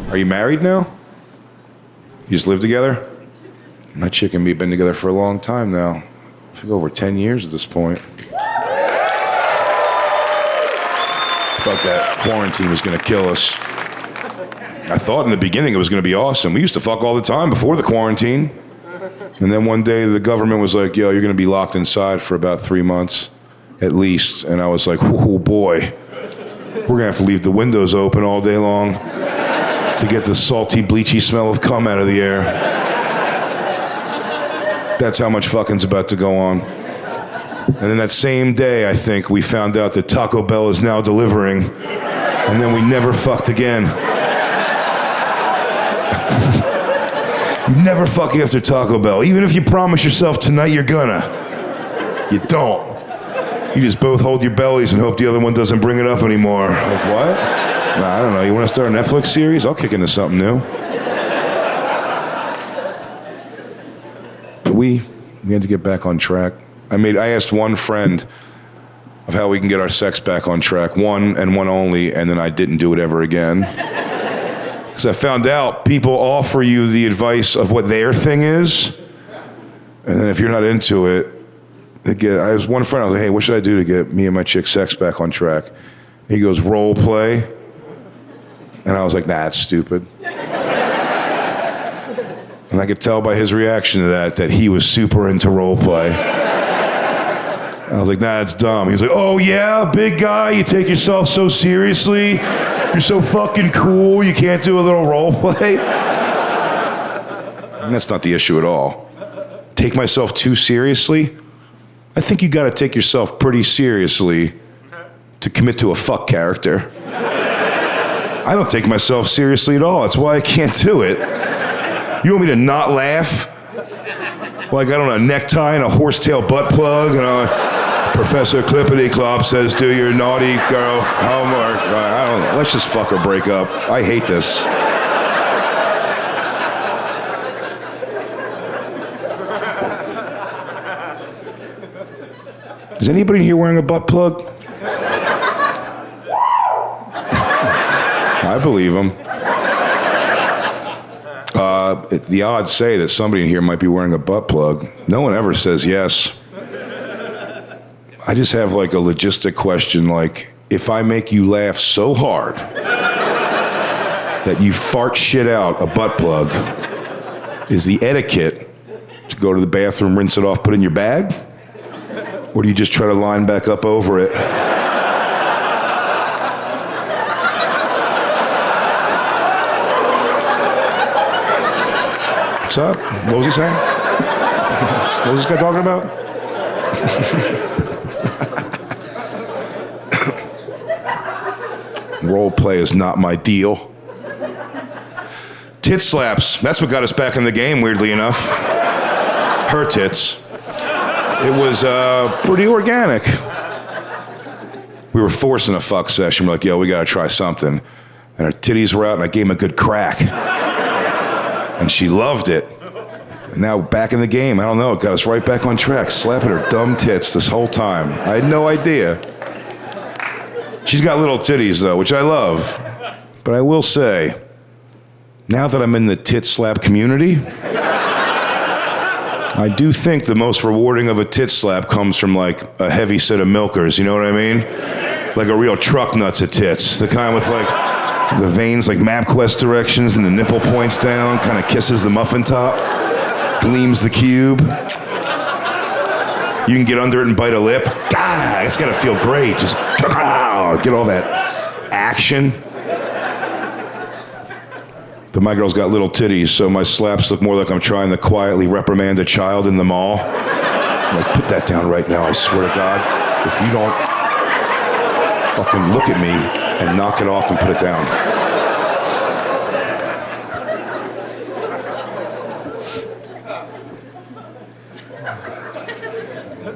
Are you married now? You just live together? My chick and me have been together for a long time now. I think over 10 years at this point. I thought that quarantine was gonna kill us. I thought in the beginning it was gonna be awesome. We used to fuck all the time before the quarantine. And then one day the government was like, yo, you're gonna be locked inside for about 3 months at least. And I was like, oh boy, we're gonna have to leave the windows open all day long to get the salty, bleachy smell of cum out of the air. That's how much fucking's about to go on. And then that same day, I think, we found out that Taco Bell is now delivering. And then we never fucked again. You never fuck after Taco Bell. Even if you promise yourself tonight you're gonna. You don't. You just both hold your bellies and hope the other one doesn't bring it up anymore. Like, what? Nah, I don't know. You want to start a Netflix series? I'll kick into something new. But we had to get back on track. I asked one friend of how we can get our sex back on track, one and one only, and then I didn't do it ever again. Because I found out people offer you the advice of what their thing is, and then if you're not into it, I was one friend, I was like, hey, what should I do to get me and my chick's sex back on track? He goes, role play. And I was like, nah, that's stupid. And I could tell by his reaction to that he was super into role play. I was like, nah, it's dumb. He was like, oh yeah, big guy, you take yourself so seriously. You're so fucking cool, you can't do a little role play. And that's not the issue at all. Take myself too seriously? I think you gotta take yourself pretty seriously to commit to a fuck character. I don't take myself seriously at all. That's why I can't do it. You want me to not laugh? Well, I got on a necktie and a horsetail butt plug, and Professor Clippity Clop says, do your naughty girl homework. I don't know. Let's just fuck or break up. I hate this. Is anybody here wearing a butt plug? I believe him. The odds say that somebody in here might be wearing a butt plug. No one ever says yes. I just have like a logistic question, like, if I make you laugh so hard that you fart shit out a butt plug, is the etiquette to go to the bathroom, rinse it off, put it in your bag? Or do you just try to line back up over it? What's up? What was he saying? What was this guy talking about? Role play is not my deal. Tit slaps. That's what got us back in the game, weirdly enough. Her tits. It was pretty organic. We were forcing a fuck session. We're like, yo, we gotta try something. And her titties were out, and I gave him a good crack. And she loved it. And now back in the game, I don't know, it got us right back on track, slapping her dumb tits this whole time. I had no idea. She's got little titties, though, which I love. But I will say, now that I'm in the tit slap community, I do think the most rewarding of a tit slap comes from like a heavy set of milkers, you know what I mean? Like a real truck nuts of tits. The kind with like the veins like MapQuest directions and the nipple points down, kind of kisses the muffin top, gleams the cube. You can get under it and bite a lip. God, it's gotta feel great. Just get all that action. But my girl's got little titties, so my slaps look more like I'm trying to quietly reprimand a child in the mall. I'm like, put that down right now, I swear to God. If you don't fucking look at me and knock it off and put it down.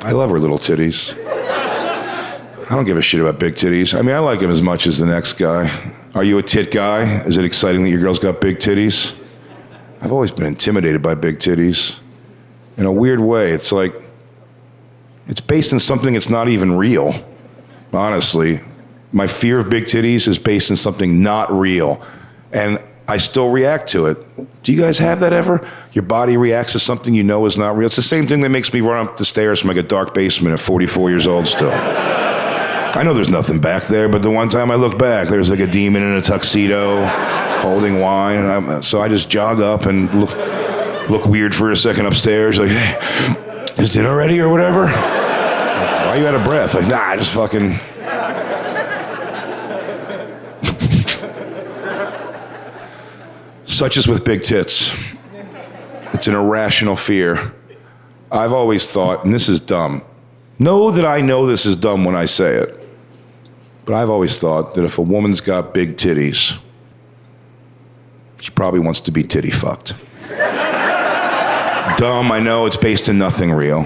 I love her little titties. I don't give a shit about big titties. I mean, I like them as much as the next guy. Are you a tit guy? Is it exciting that your girl's got big titties? I've always been intimidated by big titties. In a weird way, it's like, it's based on something that's not even real. Honestly, my fear of big titties is based on something not real. And I still react to it. Do you guys have that ever? Your body reacts to something you know is not real. It's the same thing that makes me run up the stairs from like a dark basement at 44 years old still. I know there's nothing back there, but the one time I look back, there's like a demon in a tuxedo holding wine, and so I just jog up and look weird for a second upstairs, like, hey, is dinner ready or whatever? Why are you out of breath? Like, nah, I just fucking... Such as with big tits. It's an irrational fear. I've always thought, and this is dumb, know that I know this is dumb when I say it, but I've always thought that if a woman's got big titties, she probably wants to be titty fucked. Dumb, I know, it's based in nothing real.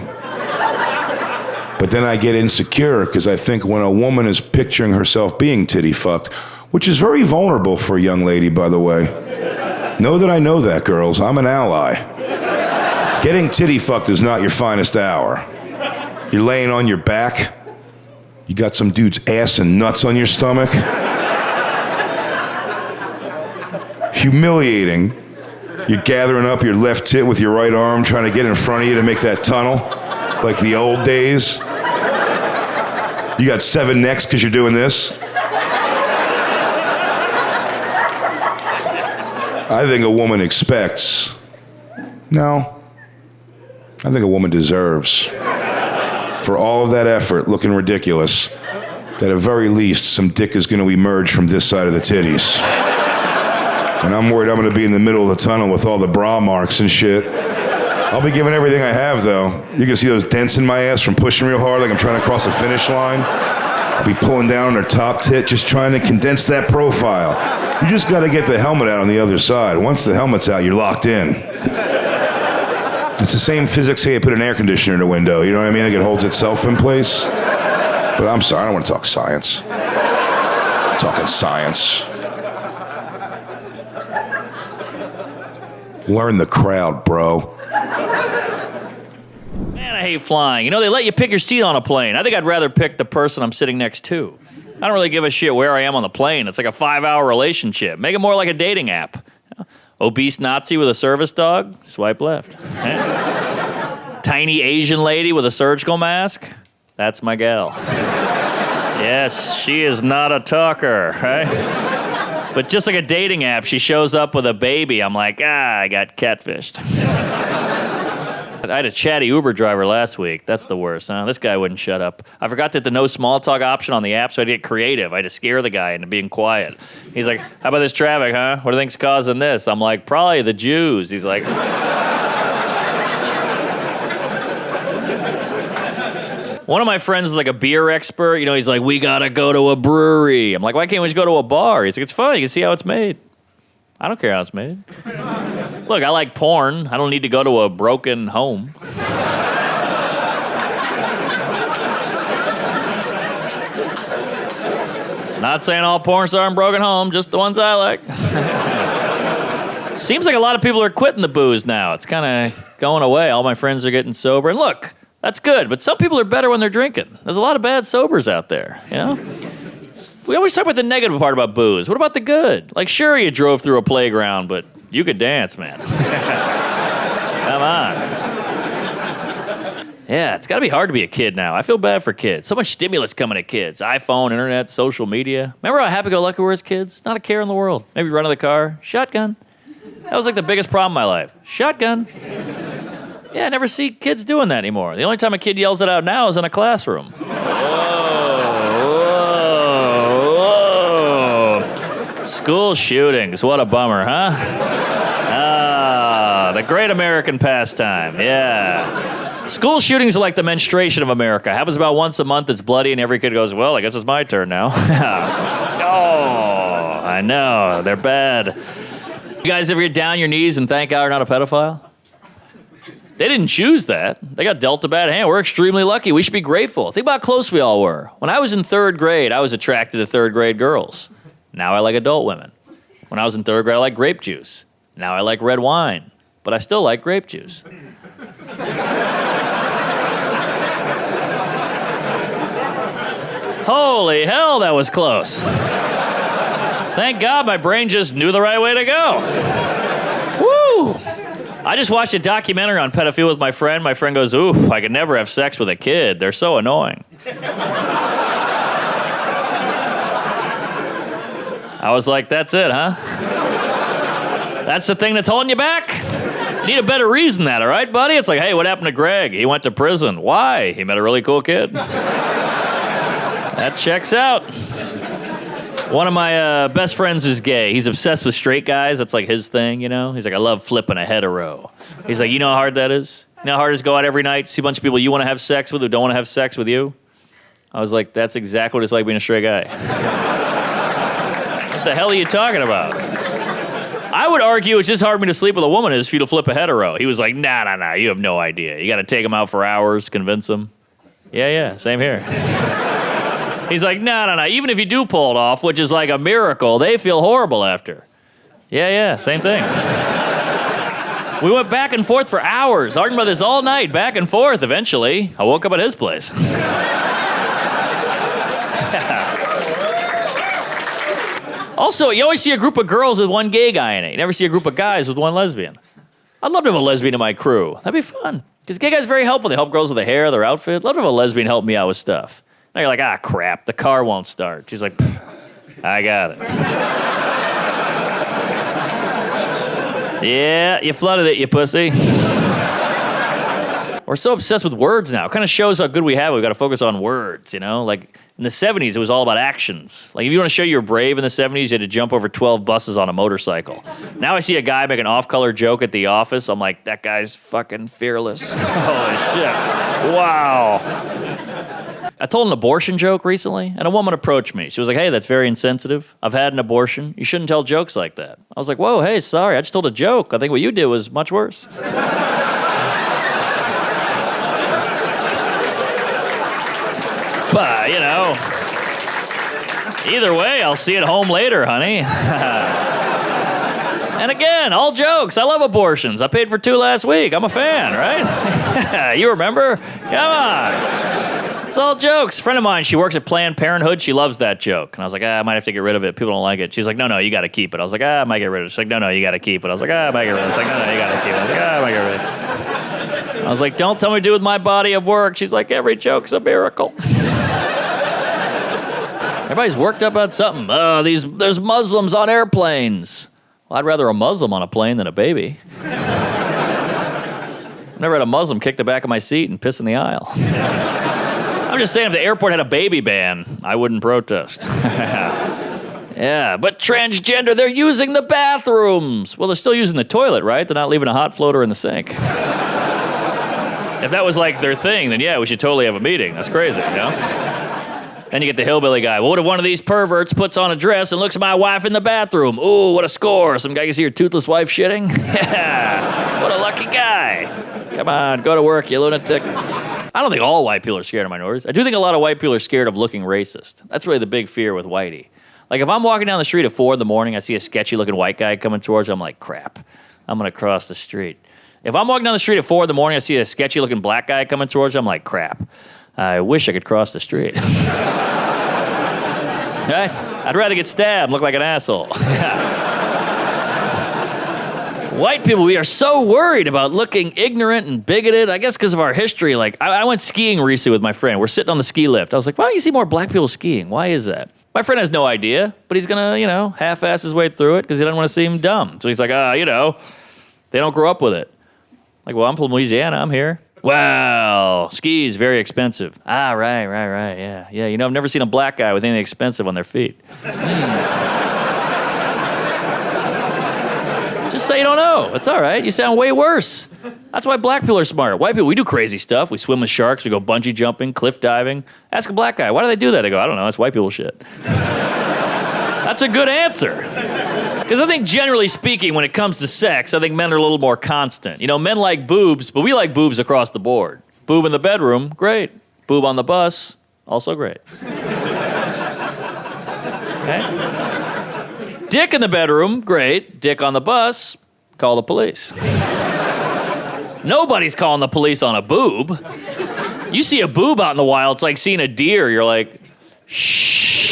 But then I get insecure because I think when a woman is picturing herself being titty fucked, which is very vulnerable for a young lady, by the way. Know that I know that, girls. I'm an ally. Getting titty fucked is not your finest hour. You're laying on your back. You got some dude's ass and nuts on your stomach. Humiliating. You're gathering up your left tit with your right arm, trying to get in front of you to make that tunnel, like the old days. You got 7 necks because you're doing this. I think a woman expects. No. I think a woman deserves. For all of that effort, looking ridiculous, that at very least some dick is going to emerge from this side of the titties. And I'm worried I'm going to be in the middle of the tunnel with all the bra marks and shit. I'll be giving everything I have, though. You can see those dents in my ass from pushing real hard like I'm trying to cross a finish line. I'll be pulling down on her top tit, just trying to condense that profile. You just got to get the helmet out on the other side. Once the helmet's out, you're locked in. It's the same physics, hey, you put an air conditioner in a window. You know what I mean? Like it holds itself in place. But I'm sorry, I don't want to talk science. I'm talking science. Learn the crowd, bro. Man, I hate flying. You know, they let you pick your seat on a plane. I think I'd rather pick the person I'm sitting next to. I don't really give a shit where I am on the plane. It's like a 5-hour relationship. Make it more like a dating app. Obese Nazi with a service dog? Swipe left. Tiny Asian lady with a surgical mask? That's my gal. Yes, she is not a talker, right? But just like a dating app, she shows up with a baby. I'm like, I got catfished. I had a chatty Uber driver last week. That's the worst, huh? This guy wouldn't shut up. I forgot that the no small talk option on the app, so I had to get creative. I had to scare the guy into being quiet. He's like, how about this traffic, huh? What do you think's causing this? I'm like, probably the Jews. He's like... One of my friends is like a beer expert. You know, he's like, we gotta go to a brewery. I'm like, why can't we just go to a bar? He's like, it's fun. You can see how it's made. I don't care how it's made. Look, I like porn. I don't need to go to a broken home. Not saying all porn stars in broken home, just the ones I like. Seems like a lot of people are quitting the booze now. It's kind of going away. All my friends are getting sober. And look, that's good, but some people are better when they're drinking. There's a lot of bad sobers out there, you know? We always talk about the negative part about booze. What about the good? Like, sure, you drove through a playground, but you could dance, man. Come on. Yeah, it's got to be hard to be a kid now. I feel bad for kids. So much stimulus coming at kids. iPhone, internet, social media. Remember how happy-go-lucky we were as kids? Not a care in the world. Maybe run to the car. Shotgun. That was like the biggest problem in my life. Shotgun. Yeah, I never see kids doing that anymore. The only time a kid yells it out now is in a classroom. School shootings, what a bummer, huh? The great American pastime, yeah. School shootings are like the menstruation of America. Happens about once a month, it's bloody, and every kid goes, well, I guess it's my turn now. Oh, I know, they're bad. You guys ever get down on your knees and thank God you're not a pedophile? They didn't choose that. They got dealt a bad hand. We're extremely lucky. We should be grateful. Think about how close we all were. When I was in 3rd grade, I was attracted to 3rd grade girls. Now I like adult women. When I was in 3rd grade, I liked grape juice. Now I like red wine. But I still like grape juice. Holy hell, that was close. Thank God my brain just knew the right way to go. Woo! I just watched a documentary on pedophilia with my friend. My friend goes, oof, I could never have sex with a kid. They're so annoying. I was like, that's it, huh? That's the thing that's holding you back? You need a better reason than that, all right, buddy? It's like, hey, what happened to Greg? He went to prison. Why? He met a really cool kid. That checks out. One of my best friends is gay. He's obsessed with straight guys. That's like his thing, you know? He's like, I love flipping a hetero. He's like, you know how hard that is? You know how hard it is to go out every night, see a bunch of people you want to have sex with who don't want to have sex with you? I was like, that's exactly what it's like being a straight guy. What the hell are you talking about? I would argue it's just hard for me to sleep with a woman as for you to flip a hetero. He was like, nah, you have no idea. You got to take him out for hours, convince him. Yeah, same here. He's like, no. Even if you do pull it off, which is like a miracle, they feel horrible after. Yeah, same thing. We went back and forth for hours, arguing about this all night, back and forth. Eventually, I woke up at his place. Also, you always see a group of girls with one gay guy in it. You never see a group of guys with one lesbian. I'd love to have a lesbian in my crew. That'd be fun. Because gay guys are very helpful. They help girls with their hair, their outfit. I'd love to have a lesbian help me out with stuff. Now you're like, crap, the car won't start. She's like, I got it. Yeah, you flooded it, you pussy. We're so obsessed with words now. It kind of shows how good we have it. We've got to focus on words, you know? Like, in the 70s, it was all about actions. Like, if you want to show you're brave in the 70s, you had to jump over 12 buses on a motorcycle. Now I see a guy make an off-color joke at the office. I'm like, that guy's fucking fearless. Holy shit. Wow. I told an abortion joke recently, and a woman approached me. She was like, hey, that's very insensitive. I've had an abortion. You shouldn't tell jokes like that. I was like, whoa, hey, sorry. I just told a joke. I think what you did was much worse. But, you know, either way, I'll see you at home later, honey. And again, all jokes. I love abortions. I paid for 2 last week. I'm a fan, right? You remember? Come on. It's all jokes. A friend of mine, she works at Planned Parenthood. She loves that joke. And I was like, I might have to get rid of it. People don't like it. She's like, no, you got to keep it. I was like, I might get rid of it. She's like, no, you got to keep it. I was like, I might get rid of it. She's like, no, you got to keep it. I was like, I might get rid of it. I was like, don't tell me what to do with my body of work. She's like, every joke's a miracle. Everybody's worked up about something. There's Muslims on airplanes. Well, I'd rather a Muslim on a plane than a baby. I've never had a Muslim kick the back of my seat and piss in the aisle. I'm just saying, if the airport had a baby ban, I wouldn't protest. Yeah, but transgender, they're using the bathrooms. Well, they're still using the toilet, right? They're not leaving a hot floater in the sink. If that was like their thing, then yeah, we should totally have a meeting. That's crazy, you know? Then you get the hillbilly guy. Well, what if one of these perverts puts on a dress and looks at my wife in the bathroom? Ooh, what a score. Some guy can see your toothless wife shitting? Yeah, what a lucky guy. Come on, go to work, you lunatic. I don't think all white people are scared of minorities. I do think a lot of white people are scared of looking racist. That's really the big fear with whitey. Like, if I'm walking down the street at 4 in the morning, I see a sketchy-looking white guy coming towards me, I'm like, crap, I'm going to cross the street. If I'm walking down the street at 4 in the morning, I see a sketchy-looking black guy coming towards me, I'm like, crap, I wish I could cross the street. Right? I'd rather get stabbed and look like an asshole. White people, we are so worried about looking ignorant and bigoted, I guess because of our history. Like, I went skiing recently with my friend. We're sitting on the ski lift. I was like, why don't you see more black people skiing? Why is that? My friend has no idea, but he's going to, half-ass his way through it because he doesn't want to seem dumb. So he's like, they don't grow up with it. Like, well, I'm from Louisiana. I'm here. Well, skis, very expensive. Right, yeah. Yeah, I've never seen a black guy with anything expensive on their feet. Just say you don't know. It's all right. You sound way worse. That's why black people are smart. White people, we do crazy stuff. We swim with sharks. We go bungee jumping, cliff diving. Ask a black guy, why do they do that? They go, I don't know. That's white people shit. That's a good answer. Because I think generally speaking, when it comes to sex, I think men are a little more constant. Men like boobs, but we like boobs across the board. Boob in the bedroom, great. Boob on the bus, also great. Okay? Dick in the bedroom, great. Dick on the bus, call the police. Nobody's calling the police on a boob. You see a boob out in the wild, it's like seeing a deer. You're like, shh.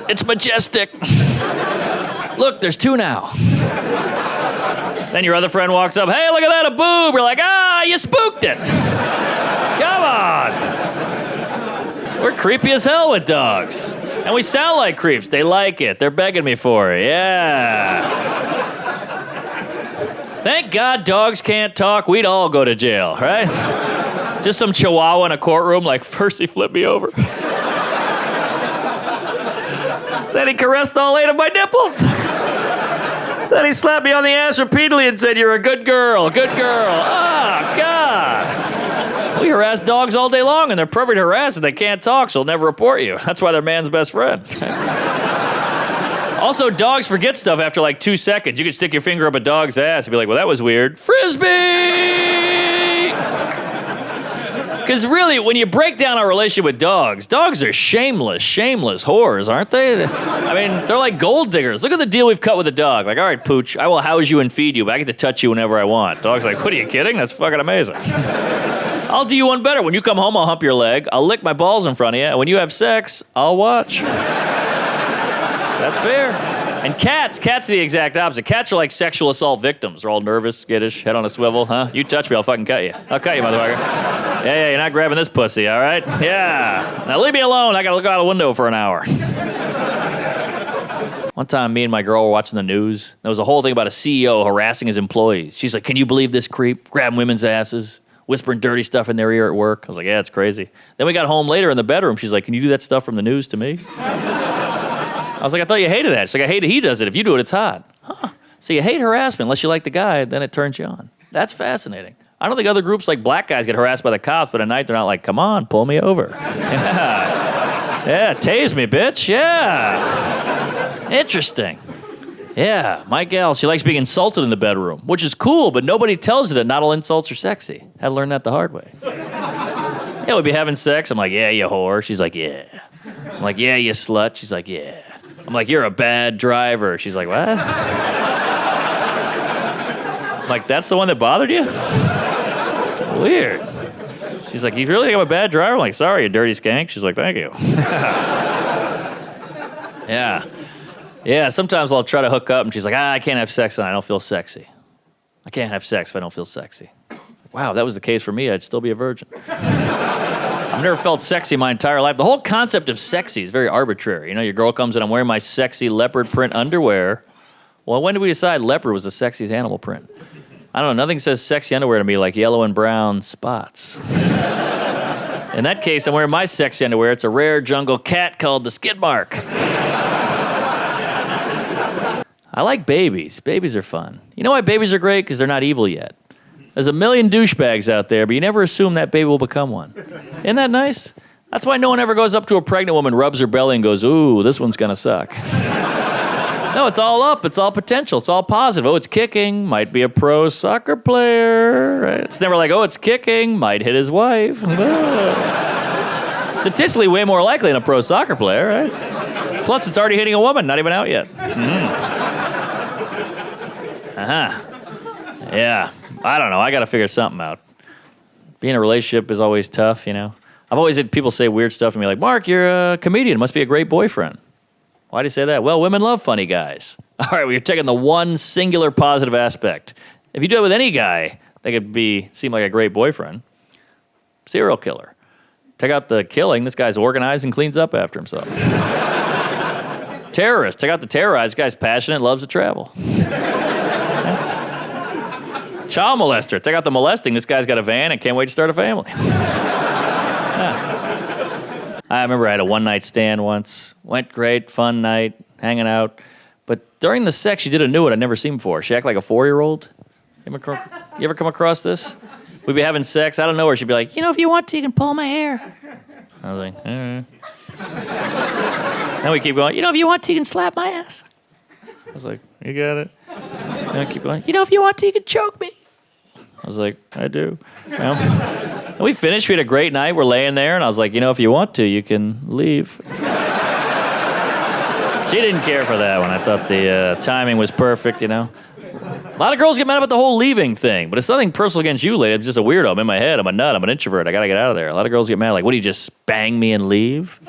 It's majestic. Look, there's 2 now. Then your other friend walks up, hey, look at that, a boob. You're like, you spooked it. Come on. We're creepy as hell with dogs. And we sound like creeps. They like it. They're begging me for it. Yeah. Thank God dogs can't talk. We'd all go to jail, right? Just some chihuahua in a courtroom like, first he flipped me over. Then he caressed all 8 of my nipples. Then he slapped me on the ass repeatedly and said, you're a good girl, good girl. Oh, God. We harass dogs all day long, and they're perfect harassers. They can't talk, so they'll never report you. That's why they're man's best friend. Also, dogs forget stuff after like 2 seconds. You could stick your finger up a dog's ass and be like, well, that was weird. Frisbee! Because really, when you break down our relationship with dogs are shameless whores, aren't they? I mean, they're like gold diggers. Look at the deal we've cut with a dog. Like, all right, Pooch, I will house you and feed you, but I get to touch you whenever I want. Dog's like, what are you kidding? That's fucking amazing. I'll do you one better. When you come home, I'll hump your leg. I'll lick my balls in front of you. And when you have sex, I'll watch. That's fair. And cats are the exact opposite. Cats are like sexual assault victims. They're all nervous, skittish, head on a swivel, huh? You touch me, I'll fucking cut you. I'll cut you, motherfucker. Yeah, you're not grabbing this pussy, all right? Yeah. Now leave me alone. I gotta look out a window for an hour. One time, me and my girl were watching the news. There was a whole thing about a CEO harassing his employees. She's like, can you believe this creep? Grabbing women's asses, whispering dirty stuff in their ear at work. I was like, yeah, it's crazy. Then we got home later in the bedroom. She's like, can you do that stuff from the news to me? I was like, I thought you hated that. She's like, I hate it. He does it. If you do it, it's hot. Huh. So you hate harassment unless you like the guy, then it turns you on. That's fascinating. I don't think other groups like black guys get harassed by the cops, but at night they're not like, come on, pull me over. Yeah, tase me, bitch. Yeah. Interesting. Yeah, my gal, she likes being insulted in the bedroom, which is cool, but nobody tells you that not all insults are sexy. Had to learn that the hard way. Yeah, we'd be having sex. I'm like, yeah, you whore. She's like, yeah. I'm like, yeah, you slut. She's like, yeah. I'm like, you're a bad driver. She's like, what? I'm like, that's the one that bothered you? Weird. She's like, you really think I'm a bad driver? I'm like, sorry, you dirty skank. She's like, thank you. Yeah. Yeah, sometimes I'll try to hook up, and she's like, I can't have sex, and I don't feel sexy. I can't have sex if I don't feel sexy. Wow, if that was the case for me, I'd still be a virgin. I've never felt sexy my entire life. The whole concept of sexy is very arbitrary. You know, your girl comes in, I'm wearing my sexy leopard print underwear. Well, when did we decide leopard was the sexiest animal print? I don't know, nothing says sexy underwear to me like yellow and brown spots. In that case, I'm wearing my sexy underwear. It's a rare jungle cat called the skid mark. I like babies. Babies are fun. You know why babies are great? Because they're not evil yet. There's a million douchebags out there, but you never assume that baby will become one. Isn't that nice? That's why no one ever goes up to a pregnant woman, rubs her belly, and goes, ooh, this one's gonna suck. No, it's all up. It's all potential. It's all positive. Oh, it's kicking. Might be a pro soccer player. Right? It's never like, oh, it's kicking. Might hit his wife. Statistically, way more likely than a pro soccer player, right? Plus, it's already hitting a woman. Not even out yet. Yeah. I don't know. I got to figure something out. Being in a relationship is always tough, you know. I've always had people say weird stuff to me like, Mark, you're a comedian. Must be a great boyfriend. Why do you say that? Well, women love funny guys. All right, well, you're taking the one singular positive aspect. If you do it with any guy, they could seem like a great boyfriend. Serial killer. Take out the killing. This guy's organized and cleans up after himself. Terrorist. Take out the terrorize. This guy's passionate, loves to travel. Child molester. Take out the molesting. This guy's got a van and can't wait to start a family. I remember I had a one-night stand once. Went great, fun night, hanging out. But during the sex, she did a new one I'd never seen before. She acted like a 4-year-old. You ever come across this? We'd be having sex. I don't know where she'd be like, you know, if you want to, you can pull my hair. I was like, all right. Then we keep going, you know, if you want to, you can slap my ass. I was like, you got it. Then we keep going, you know, if you want to, you can choke me. I was like, I do. You know? And we finished. We had a great night. We're laying there, and I was like, you know, if you want to, you can leave. She didn't care for that one. I thought the timing was perfect, you know. A lot of girls get mad about the whole leaving thing, but it's nothing personal against you, lady. I'm just a weirdo. I'm in my head. I'm a nut. I'm an introvert. I got to get out of there. A lot of girls get mad like, what, do you just bang me and leave?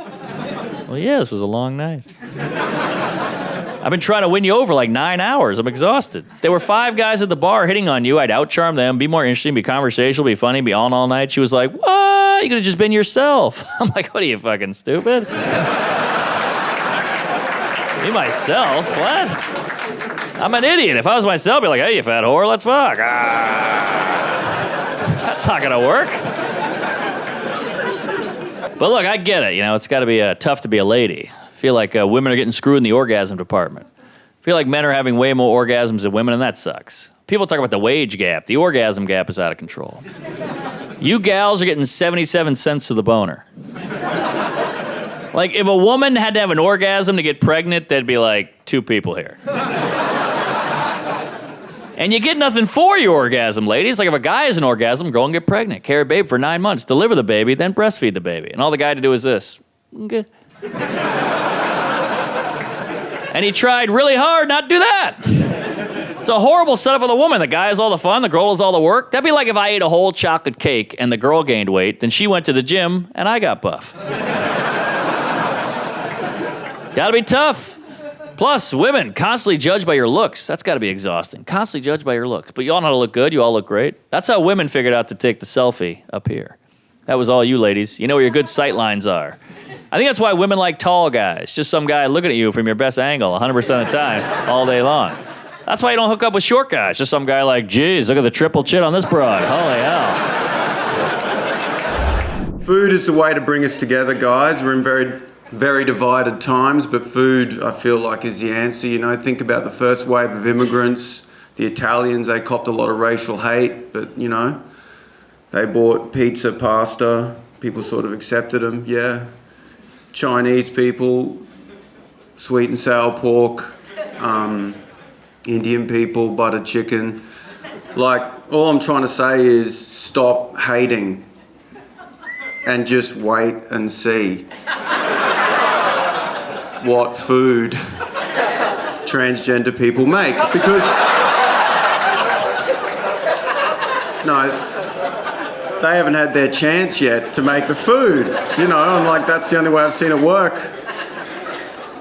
Well, yeah, this was a long night. I've been trying to win you over like 9 hours. I'm exhausted. There were 5 guys at the bar hitting on you. I'd outcharm them, be more interesting, be conversational, be funny, be on all night. She was like, what? You could have just been yourself. I'm like, what are you, fucking stupid? Be myself? What? I'm an idiot. If I was myself, I'd be like, hey, you fat whore, let's fuck. That's not gonna work. But look, I get it. You know, it's got to be tough to be a lady. I feel like women are getting screwed in the orgasm department. I feel like men are having way more orgasms than women, and that sucks. People talk about the wage gap. The orgasm gap is out of control. You gals are getting 77 cents to the boner. Like, if a woman had to have an orgasm to get pregnant, there'd be like 2 people here. And you get nothing for your orgasm, ladies. Like, if a guy has an orgasm, go and get pregnant. Carry a baby for 9 months. Deliver the baby, then breastfeed the baby. And all the guy had to do is this. Okay. And he tried really hard not to do that. It's a horrible setup for the woman. The guy has all the fun, the girl has all the work. That'd be like if I ate a whole chocolate cake and the girl gained weight, then she went to the gym and I got buff. Gotta be tough. Plus, women constantly judged by your looks. That's gotta be exhausting. Constantly judged by your looks. But you all know how to look good. You all look great. That's how women figured out to take the selfie up here. That was all you ladies. You know where your good sight lines are. I think that's why women like tall guys. Just some guy looking at you from your best angle 100% of the time, all day long. That's why you don't hook up with short guys. Just some guy like, geez, look at the triple chit on this broad. Holy hell. Food is the way to bring us together, guys. We're in very divided times, but food, I feel like, is the answer. You know, think about the first wave of immigrants. The Italians, they copped a lot of racial hate, but, you know, they bought pizza, pasta. People sort of accepted them, yeah. Chinese people, sweet and sour pork. Indian people, buttered chicken. Like, all I'm trying to say is stop hating and just wait and see what food transgender people make. Because, no, they haven't had their chance yet to make the food, you know, and like that's the only way I've seen it work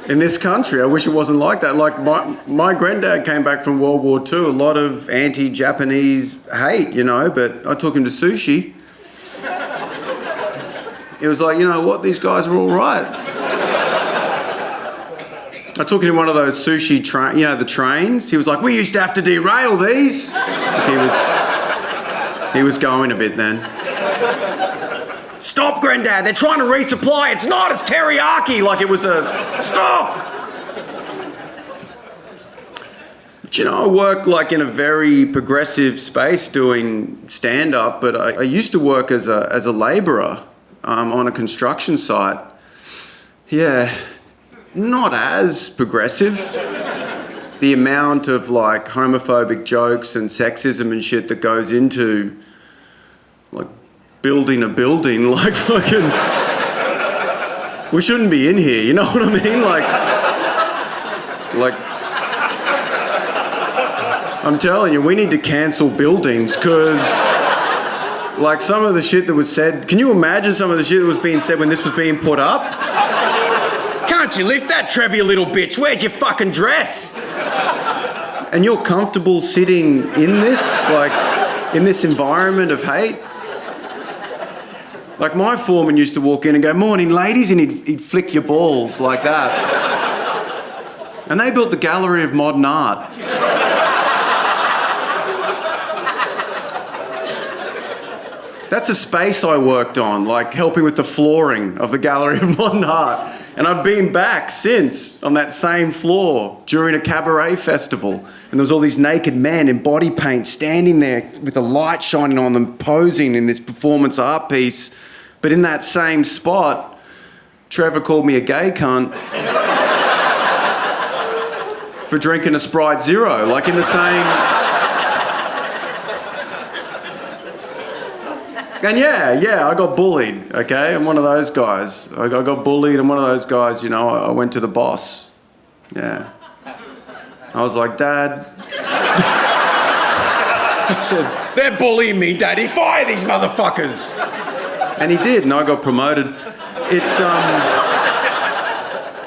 in this country. I wish it wasn't like that. Like my granddad came back from World War II, a lot of anti-Japanese hate, you know, but I took him to sushi. It was like, you know what, these guys are all right. I took him to one of those sushi you know, the trains. He was like, we used to have to derail these. Like he was going a bit then. Stop, Granddad, they're trying to resupply. It's not, it's teriyaki. Like it was stop. But you know, I work like in a very progressive space doing stand-up, but I used to work as a labourer on a construction site. Yeah, not as progressive. The amount of like homophobic jokes and sexism and shit that goes into like building a building, like fucking, we shouldn't be in here, you know what I mean? Like, I'm telling you, we need to cancel buildings, because like some of the shit that was said, can you imagine some of the shit that was being said when this was being put up? Can't you lift that, Trevor, you little bitch? Where's your fucking dress? And you're comfortable sitting in this, like, in this environment of hate? Like, my foreman used to walk in and go, morning, ladies, and he'd flick your balls like that. And they built the Gallery of Modern Art. That's a space I worked on, like helping with the flooring of the Gallery of Modern Art. And I've been back since on that same floor during a cabaret festival. And there was all these naked men in body paint standing there with the light shining on them, posing in this performance art piece. But in that same spot, Trevor called me a gay cunt for drinking a Sprite Zero, like in the same... And yeah, I got bullied, okay? I'm one of those guys. I got bullied. I'm one of those guys, you know, I went to the boss. Yeah. I was like, Dad. I said, they're bullying me, Daddy. Fire these motherfuckers. And he did, and I got promoted. It's,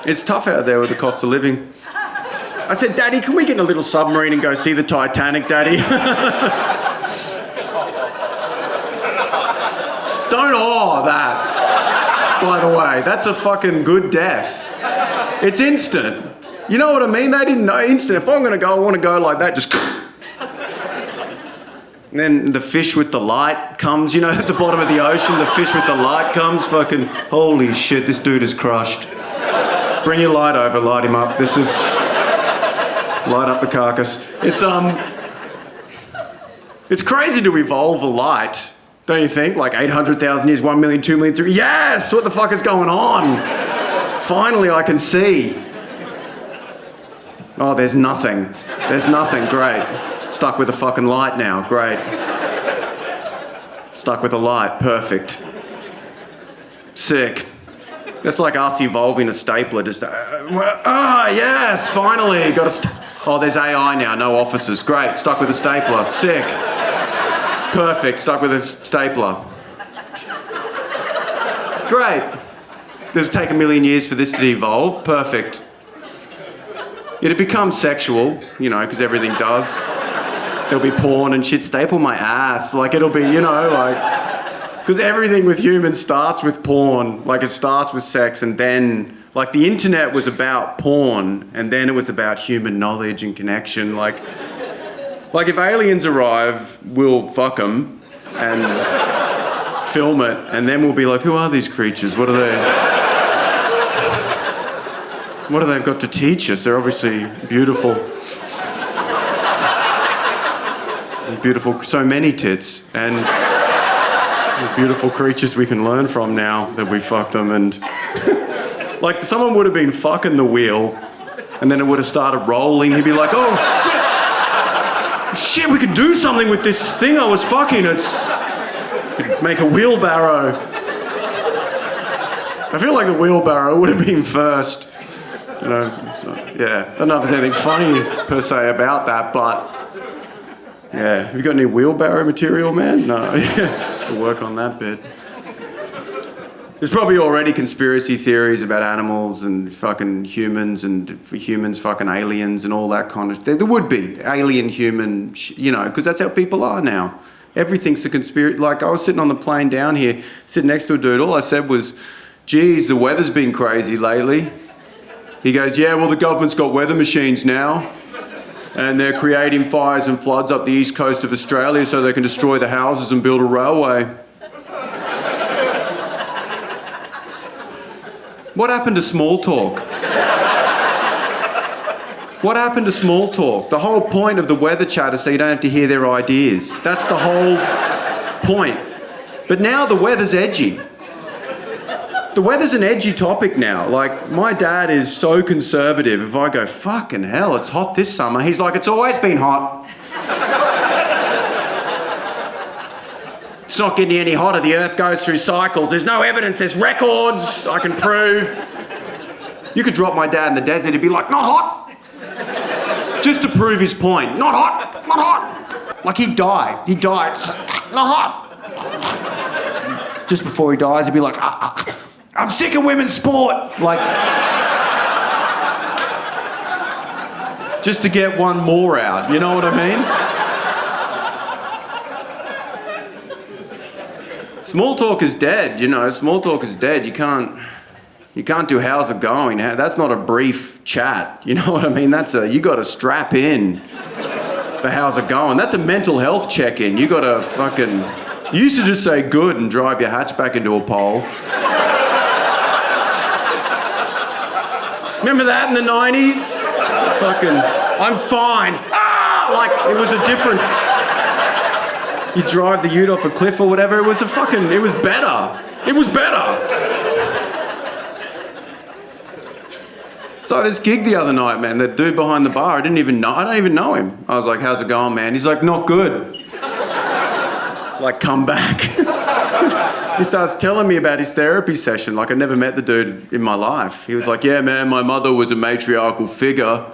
It's tough out there with the cost of living. I said, Daddy, can we get in a little submarine and go see the Titanic, Daddy? Don't awe that, by the way. That's a fucking good death. It's instant. You know what I mean? They didn't know instant. If I'm going to go, I want to go like that, just... And then the fish with the light comes, you know, at the bottom of the ocean, the fish with the light comes, fucking, holy shit, this dude is crushed. Bring your light over, light him up. This is... Light up the carcass. It's crazy to evolve a light, don't you think? Like 800,000 years, 1 million, 2 million, 3... Yes! What the fuck is going on? Finally, I can see. Oh, there's nothing. There's nothing. Great. Stuck with a fucking light now. Great. Stuck with a light. Perfect. Sick. That's like us evolving a stapler. Just, yes, finally. Got a... Oh, there's AI now, no officers. Great, stuck with a stapler. Sick. Perfect, stuck with a stapler. Great. It'll take 1 million years for this to evolve. Perfect. It'll become sexual, you know, because everything does. There'll be porn and shit. Staple my ass. Like, it'll be, you know, like... Because everything with humans starts with porn. Like, it starts with sex and then... Like, the internet was about porn, and then it was about human knowledge and connection. Like if aliens arrive, we'll fuck them and film it, and then we'll be like, who are these creatures? What have they got to teach us? They're obviously beautiful. Beautiful, so many tits, and beautiful creatures we can learn from now that we fucked them, and... Like, someone would have been fucking the wheel, and then it would have started rolling. He'd be like, oh, shit, we can do something with this thing I was fucking. Could make a wheelbarrow. I feel like the wheelbarrow would have been first. You know, so, yeah. I don't know if there's anything funny, per se, about that, but... Yeah. Have you got any wheelbarrow material, man? No. We'll work on that bit. There's probably already conspiracy theories about animals and fucking humans, and for humans, fucking aliens and all that kind of... There would be alien, human, you know, because that's how people are now. Everything's a conspiracy. Like, I was sitting on the plane down here, sitting next to a dude. All I said was, geez, the weather's been crazy lately. He goes, yeah, well, the government's got weather machines now, and they're creating fires and floods up the east coast of Australia so they can destroy the houses and build a railway. What happened to small talk? What happened to small talk? The whole point of the weather chat is so you don't have to hear their ideas. That's the whole point. But now the weather's edgy. The weather's an edgy topic now. Like, my dad is so conservative. If I go, fucking hell, it's hot this summer, he's like, it's always been hot. It's not getting any hotter. The earth goes through cycles. There's no evidence. There's records I can prove. You could drop my dad in the desert. He'd be like, not hot. Just to prove his point. Not hot. Not hot. Like, he'd die. He'd die. Not hot. Just before he dies, he'd be like, I'm sick of women's sport. Like, just to get one more out. You know what I mean? Small talk is dead, you know. Small talk is dead. You can't do how's it going. That's not a brief chat. You know what I mean? You got to strap in for how's it going. That's a mental health check-in. You got to fucking... You used to just say good and drive your hatchback into a pole. Remember that in the 90s? Fucking, I'm fine. Ah! Like, it was a different... You drive the ute off a cliff or whatever, it was better. It was better. So this gig the other night, man, that dude behind the bar, I don't even know him. I was like, how's it going, man? He's like, not good. Like, come back. He starts telling me about his therapy session, like I never met the dude in my life. He was like, yeah, man, my mother was a matriarchal figure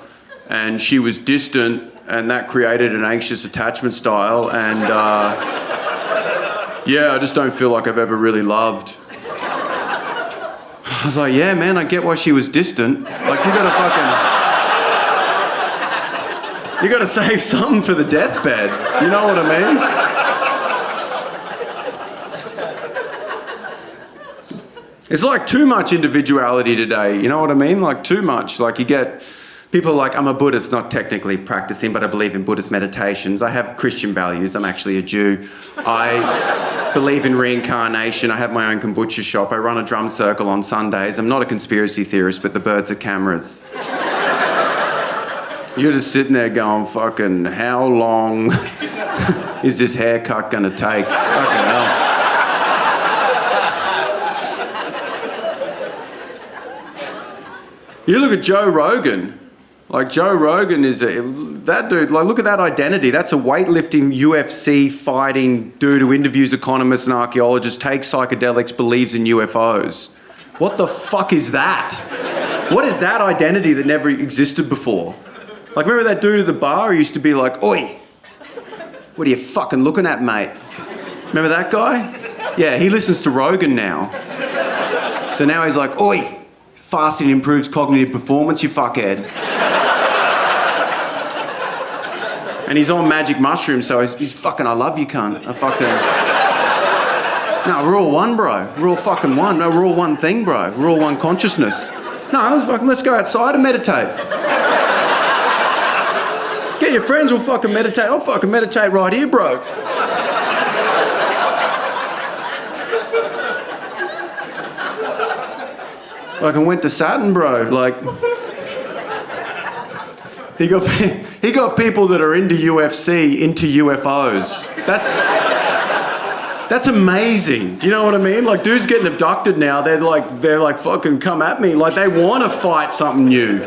and she was distant, and that created an anxious attachment style, and yeah, I just don't feel like I've ever really loved. I was like, yeah, man, I get why she was distant. Like, you gotta save something for the deathbed. You know what I mean? It's like too much individuality today. You know what I mean? Like too much. Like you get people like, I'm a Buddhist, not technically practicing, but I believe in Buddhist meditations. I have Christian values. I'm actually a Jew. I believe in reincarnation. I have my own kombucha shop. I run a drum circle on Sundays. I'm not a conspiracy theorist, but the birds are cameras. You're just sitting there going, fucking, how long is this haircut gonna take? Fucking hell. You look at Joe Rogan. Like, Joe Rogan is that dude, like, look at that identity. That's a weightlifting, UFC fighting dude who interviews economists and archaeologists, takes psychedelics, believes in UFOs. What the fuck is that? What is that identity that never existed before? Like, remember that dude at the bar who used to be like, oi, what are you fucking looking at, mate? Remember that guy? Yeah, he listens to Rogan now. So now he's like, oi, fasting improves cognitive performance, you fuckhead. And he's on magic mushrooms, so he's fucking, I love you, cunt. I fucking... No, we're all one, bro. We're all fucking one. No, we're all one thing, bro. We're all one consciousness. No, let's go outside and meditate. Get your friends, we'll fucking meditate. I'll fucking meditate right here, bro. Like, I went to Saturn, bro. Like... He got people that are into UFC into UFOs. That's amazing. Do you know what I mean? Like, dudes getting abducted now, they're like fucking come at me. Like, they want to fight something new.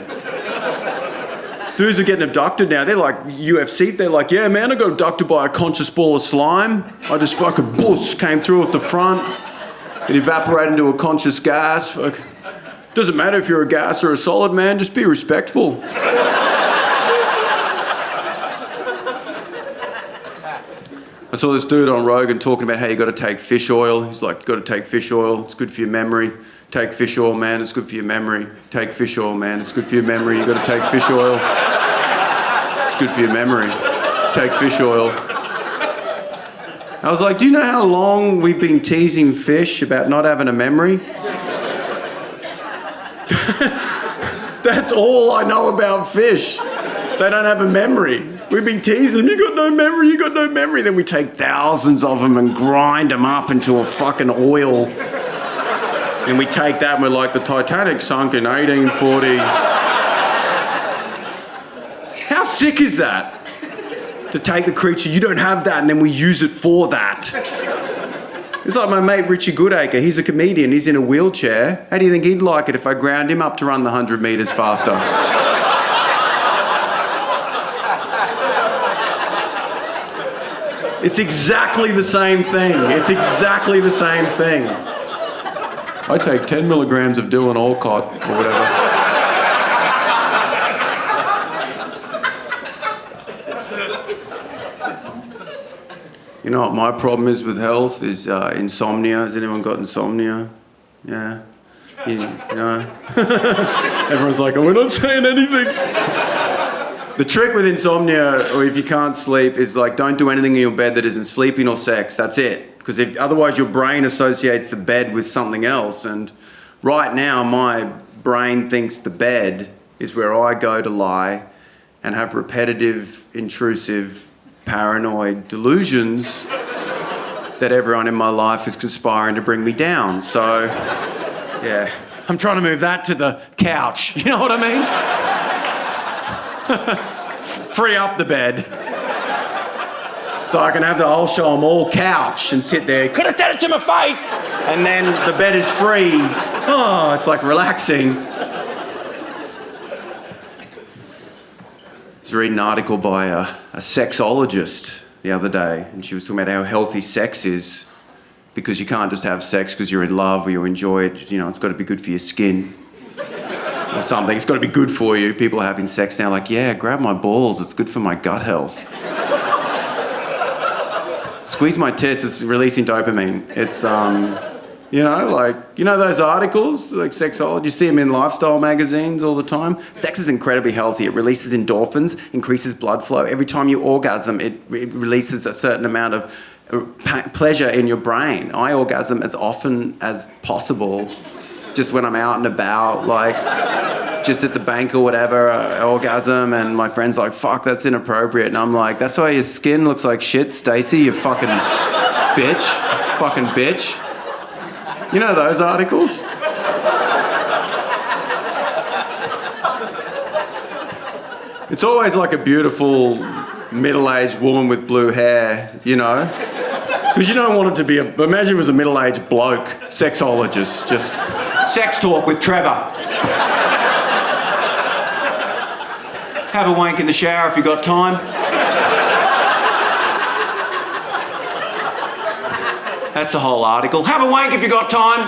Dudes are getting abducted now. They're like UFC. They're like, yeah, man, I got abducted by a conscious ball of slime. I just fucking came through at the front. It evaporated into a conscious gas. Doesn't matter if you're a gas or a solid, man. Just be respectful. I saw this dude on Rogan talking about how you got to take fish oil. He's like, got to take fish oil. It's good for your memory. Take fish oil, man. It's good for your memory. Take fish oil, man. It's good for your memory. You got to take fish oil. It's good for your memory. Take fish oil. I was like, do you know how long we've been teasing fish about not having a memory? That's all I know about fish. They don't have a memory. We've been teasing them, you got no memory, you got no memory. Then we take thousands of them and grind them up into a fucking oil. And we take that and we're like, the Titanic sunk in 1840. How sick is that? To take the creature, you don't have that, and then we use it for that. It's like my mate Richie Goodacre, he's a comedian, he's in a wheelchair. How do you think he'd like it if I ground him up to run the 100 metres faster? It's exactly the same thing. It's exactly the same thing. I take 10 milligrams of Dylan Alcott or whatever. You know what my problem is with health is insomnia. Has anyone got insomnia? Yeah. You know? Everyone's like, oh, we're not saying anything. The trick with insomnia, or if you can't sleep, is like, don't do anything in your bed that isn't sleeping or sex. That's it. Because otherwise your brain associates the bed with something else. And right now my brain thinks the bed is where I go to lie and have repetitive, intrusive, paranoid delusions that everyone in my life is conspiring to bring me down. So, yeah, I'm trying to move that to the couch. You know what I mean? Free up the bed. So I can have the I'll show 'em all couch and sit there. Could have said it to my face! And then the bed is free. Oh, it's like relaxing. I was reading an article by a sexologist the other day, and she was talking about how healthy sex is, because you can't just have sex because you're in love or you enjoy it. You know, it's got to be good for your skin or something. It's got to be good for you. People are having sex now like, yeah, grab my balls. It's good for my gut health. Squeeze my tits. It's releasing dopamine. It's You know, like, you know those articles, like sexology, you see them in lifestyle magazines all the time? Sex is incredibly healthy. It releases endorphins, increases blood flow. Every time you orgasm, it releases a certain amount of pleasure in your brain. I orgasm as often as possible, just when I'm out and about, like, just at the bank or whatever, I orgasm, and my friend's like, fuck, that's inappropriate. And I'm like, that's why your skin looks like shit, Stacey, you fucking bitch. Fucking bitch. You know those articles? It's always like a beautiful middle-aged woman with blue hair, you know? Because you don't want it to be imagine it was a middle-aged bloke, sexologist, just sex talk with Trevor. Have a wank in the shower if you got time. That's the whole article. Have a wank if you got time.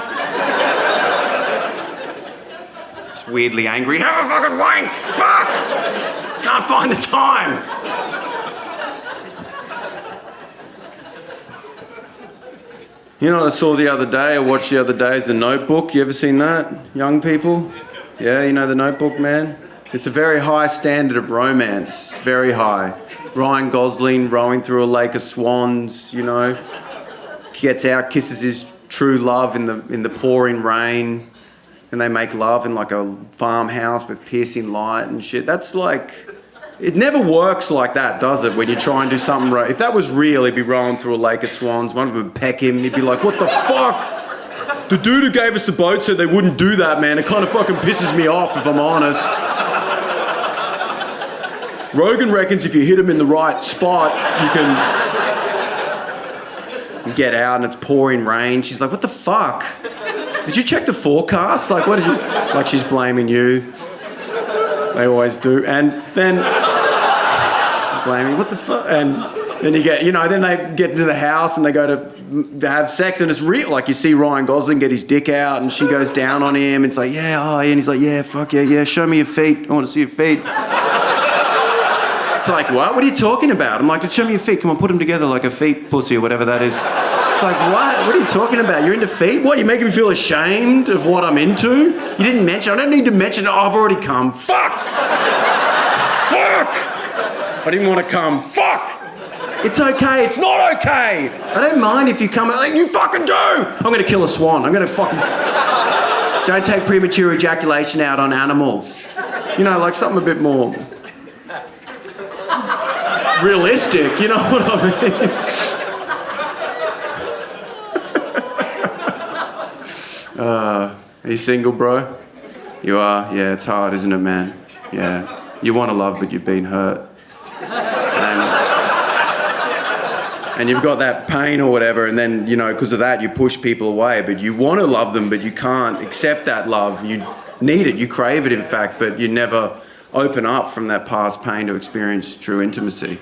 Just weirdly angry. Have a fucking wank. Fuck. Can't find the time. You know what I saw the other day, I watched the other day, is The Notebook. You ever seen that, young people? Yeah, you know The Notebook, man? It's a very high standard of romance. Very high. Ryan Gosling rowing through a lake of swans, you know? Gets out, kisses his true love in the pouring rain, and they make love in like a farmhouse with piercing light and shit. That's like, it never works like that, does it? When you try and do something right. If that was real, he'd be rolling through a lake of swans. One of them would peck him, and he'd be like, "What the fuck? The dude who gave us the boat said they wouldn't do that, man. It kind of fucking pisses me off, if I'm honest." Rogan reckons if you hit him in the right spot, you can get out and it's pouring rain. She's like, what the fuck? Did you check the forecast? Like, what did you... Like, she's blaming you. They always do. And then... Blaming, what the fuck? And then you get, you know, then they get into the house and they go to have sex and it's real. Like, you see Ryan Gosling get his dick out and she goes down on him and it's like, yeah, oh, yeah. And he's like, yeah, fuck yeah, show me your feet. I want to see your feet. It's like, what? What are you talking about? I'm like, show me your feet. Come on, put them together like a feet pussy or whatever that is. It's like, what? What are you talking about? You're into feet? What, you making me feel ashamed of what I'm into? You didn't mention, I don't need to mention it. Oh, I've already come. Fuck! Fuck! I didn't want to come. Fuck! It's okay. It's not okay. I don't mind if you come. Like, you fucking do! I'm going to kill a swan. I'm going to fucking... Don't take premature ejaculation out on animals. You know, like something a bit more... realistic, you know what I mean? Are you single, bro? You are? Yeah, it's hard, isn't it, man? Yeah. You want to love, but you've been hurt. And you've got that pain or whatever, and then, you know, because of that, you push people away, but you want to love them, but you can't accept that love. You need it, you crave it, in fact, but you never open up from that past pain to experience true intimacy.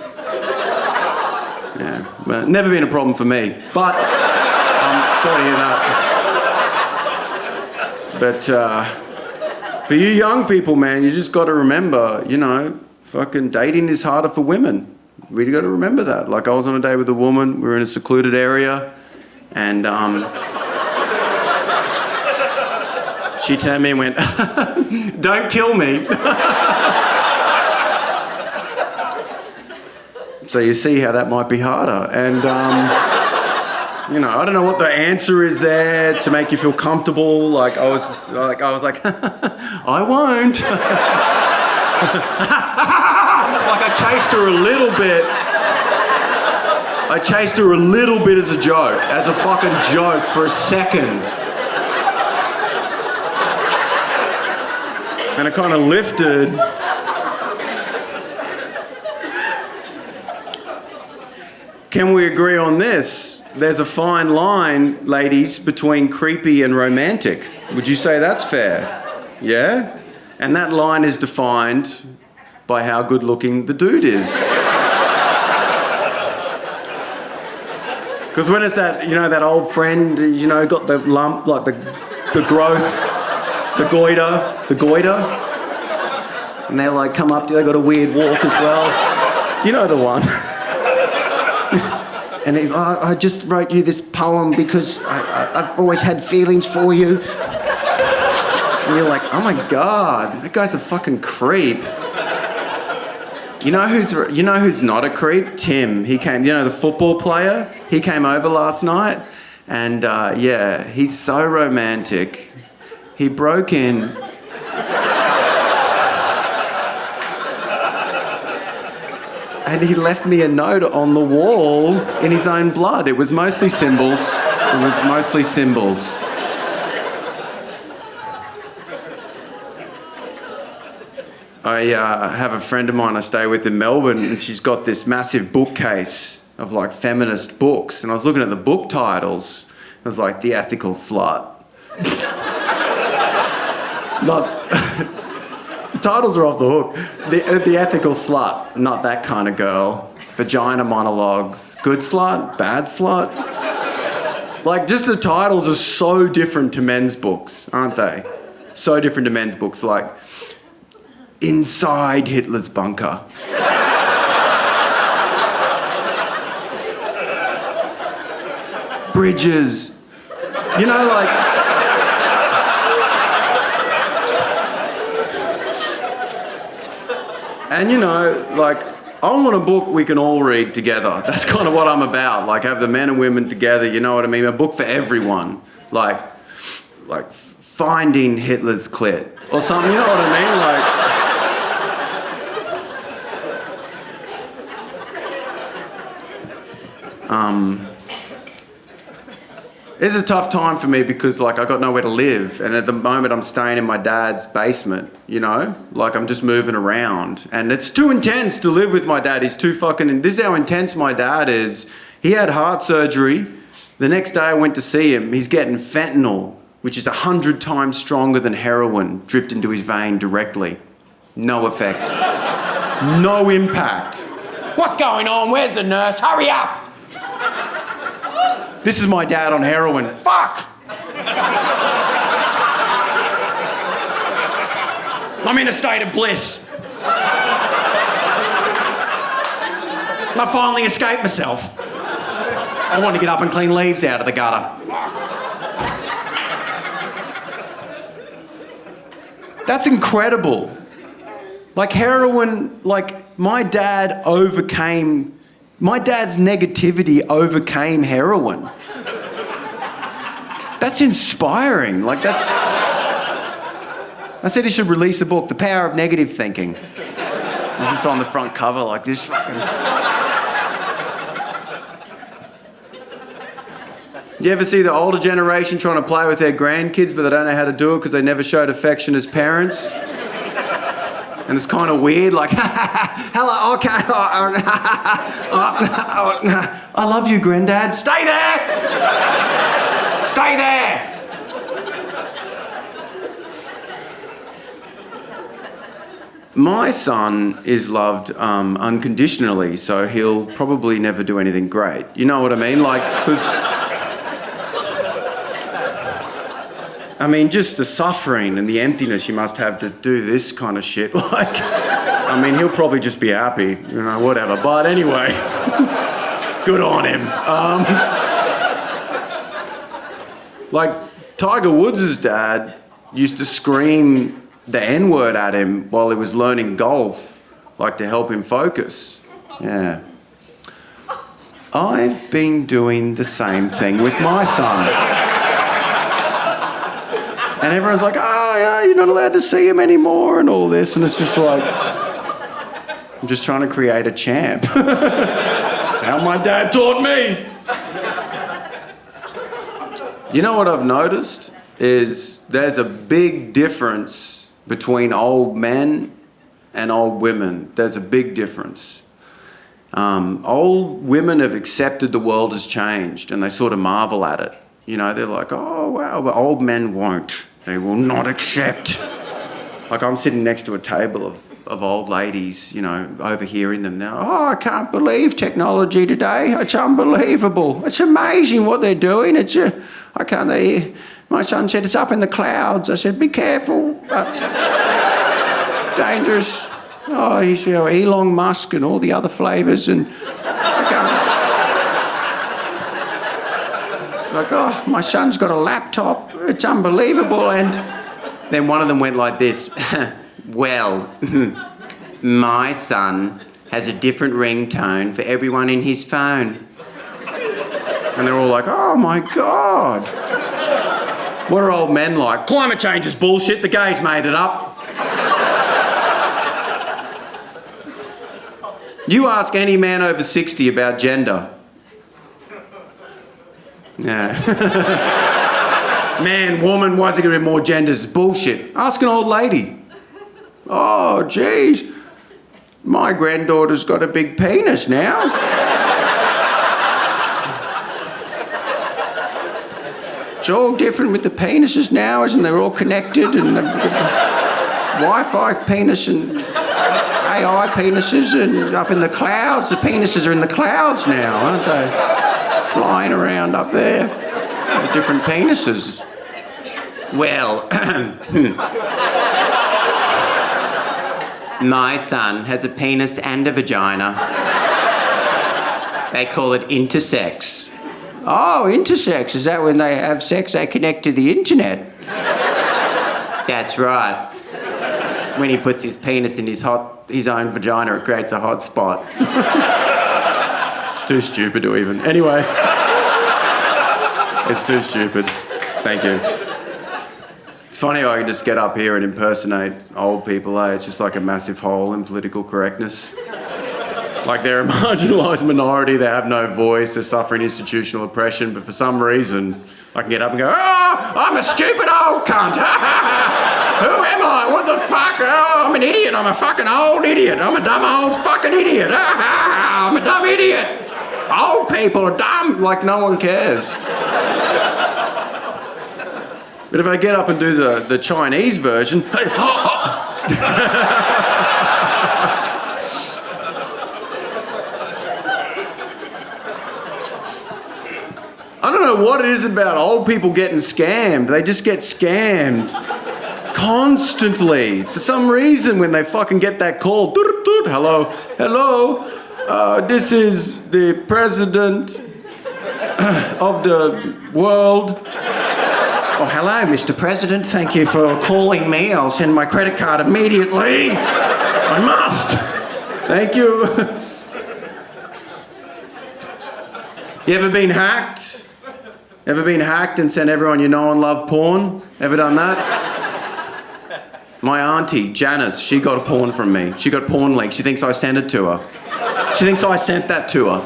Yeah, but never been a problem for me. But I'm sorry to hear that. But for you young people, man, you just got to remember, you know, fucking dating is harder for women. We got to remember that. Like, I was on a date with a woman. We were in a secluded area, and she turned to me and went, "Don't kill me." So you see how that might be harder. And, you know, I don't know what the answer is there to make you feel comfortable. Like, I was like, I won't. Like, I chased her a little bit. I chased her a little bit as a joke, as a fucking joke for a second. And it kind of lifted. Can we agree on this? There's a fine line, ladies, between creepy and romantic. Would you say that's fair? Yeah? And that line is defined by how good looking the dude is. Because when it's that, you know, that old friend, you know, got the lump, like the growth, the goiter, and they like come up to you, they got a weird walk as well. You know the one. And he's like, I just wrote you this poem because I've always had feelings for you. And you're like, oh my God, that guy's a fucking creep. You know who's not a creep? Tim. He came, the football player? He came over last night. And yeah, he's so romantic. He broke in. And he left me a note on the wall in his own blood. It was mostly symbols. I have a friend of mine I stay with in Melbourne, and she's got this massive bookcase of like feminist books. And I was looking at the book titles. It was like The Ethical Slut. The titles are off the hook. The Ethical Slut, not that kind of girl. Vagina Monologues, Good Slut, Bad Slut. Like, just the titles are so different to men's books, aren't they? So different to men's books, like Inside Hitler's Bunker. Bridges. Like... And like, I want a book we can all read together. That's kind of what I'm about. Like, have the men and women together, you know what I mean? A book for everyone. Like Finding Hitler's Clit or something, you know what I mean? It's a tough time for me because, like, I got nowhere to live, and at the moment I'm staying in my dad's basement, Like, I'm just moving around, and it's too intense to live with my dad. He's too fucking... This is how intense my dad is. He had heart surgery. The next day I went to see him. He's getting fentanyl, which is 100 times stronger than heroin, dripped into his vein directly. No effect. No impact. What's going on? Where's the nurse? Hurry up! This is my dad on heroin. Fuck! I'm in a state of bliss. I finally escaped myself. I want to get up and clean leaves out of the gutter. That's incredible. Like, heroin, like, my dad's negativity overcame heroin. That's inspiring. Like, I said he should release a book, The Power of Negative Thinking. It's just on the front cover like this fucking... You ever see the older generation trying to play with their grandkids, but they don't know how to do it because they never showed affection as parents? And it's kind of weird, like, hello, okay, I love you, Granddad. Stay there! Stay there! My son is loved unconditionally, so he'll probably never do anything great. You know what I mean? Like, because... I mean, just the suffering and the emptiness you must have to do this kind of shit. Like, I mean, he'll probably just be happy, whatever. But anyway, good on him. Like, Tiger Woods' dad used to scream the N-word at him while he was learning golf, like to help him focus. Yeah. I've been doing the same thing with my son. And everyone's like, oh, yeah, you're not allowed to see him anymore and all this. And it's just like, I'm just trying to create a champ. That's how my dad taught me. You know what I've noticed is there's a big difference between old men and old women. There's a big difference. Old women have accepted the world has changed and they sort of marvel at it. They're like, oh, wow, but old men won't. They will not accept. Like, I'm sitting next to a table of old ladies, overhearing them now. Oh, I can't believe technology today. It's unbelievable. It's amazing what they're doing. My son said it's up in the clouds. I said, be careful. Dangerous. Oh, he's Elon Musk and all the other flavours and... It's like, oh, my son's got a laptop. It's unbelievable. And then one of them went like this. Well, my son has a different ringtone for everyone in his phone. And they're all like, oh my God. What are old men like? Climate change is bullshit. The gays made it up. You ask any man over 60 about gender. Yeah. Man, woman, why is there going to be more genders? Bullshit. Ask an old lady. Oh, geez. My granddaughter's got a big penis now. It's all different with the penises now, isn't it? They're all connected and the Wi-Fi penis and AI penises and up in the clouds. The penises are in the clouds now, aren't they? Flying around up there. The different penises. Well, my son has a penis and a vagina. They call it intersex. Oh, intersex. Is that when they have sex, they connect to the internet? That's right. When he puts his penis in his own vagina, it creates a hot spot. It's too stupid to even... Anyway. It's too stupid. Thank you. It's funny how I can just get up here and impersonate old people, eh? It's just like a massive hole in political correctness. Like they're a marginalised minority, they have no voice, they're suffering institutional oppression, but for some reason I can get up and go, oh, I'm a stupid old cunt. Who am I? What the fuck? Oh, I'm an idiot. I'm a fucking old idiot. I'm a dumb old fucking idiot. I'm a dumb idiot. Old people are dumb, like no one cares. But if I get up and do the Chinese version, I don't know what it is about old people getting scammed. They just get scammed constantly. For some reason, when they fucking get that call, hello, this is the president of the world. Oh, hello, Mr. President. Thank you for calling me. I'll send my credit card immediately. I must. Thank you. You ever been hacked? Ever been hacked and sent everyone you know and love porn? Ever done that? My auntie, Janice, she got a porn from me. She got porn links. She thinks I sent it to her. She thinks I sent that to her.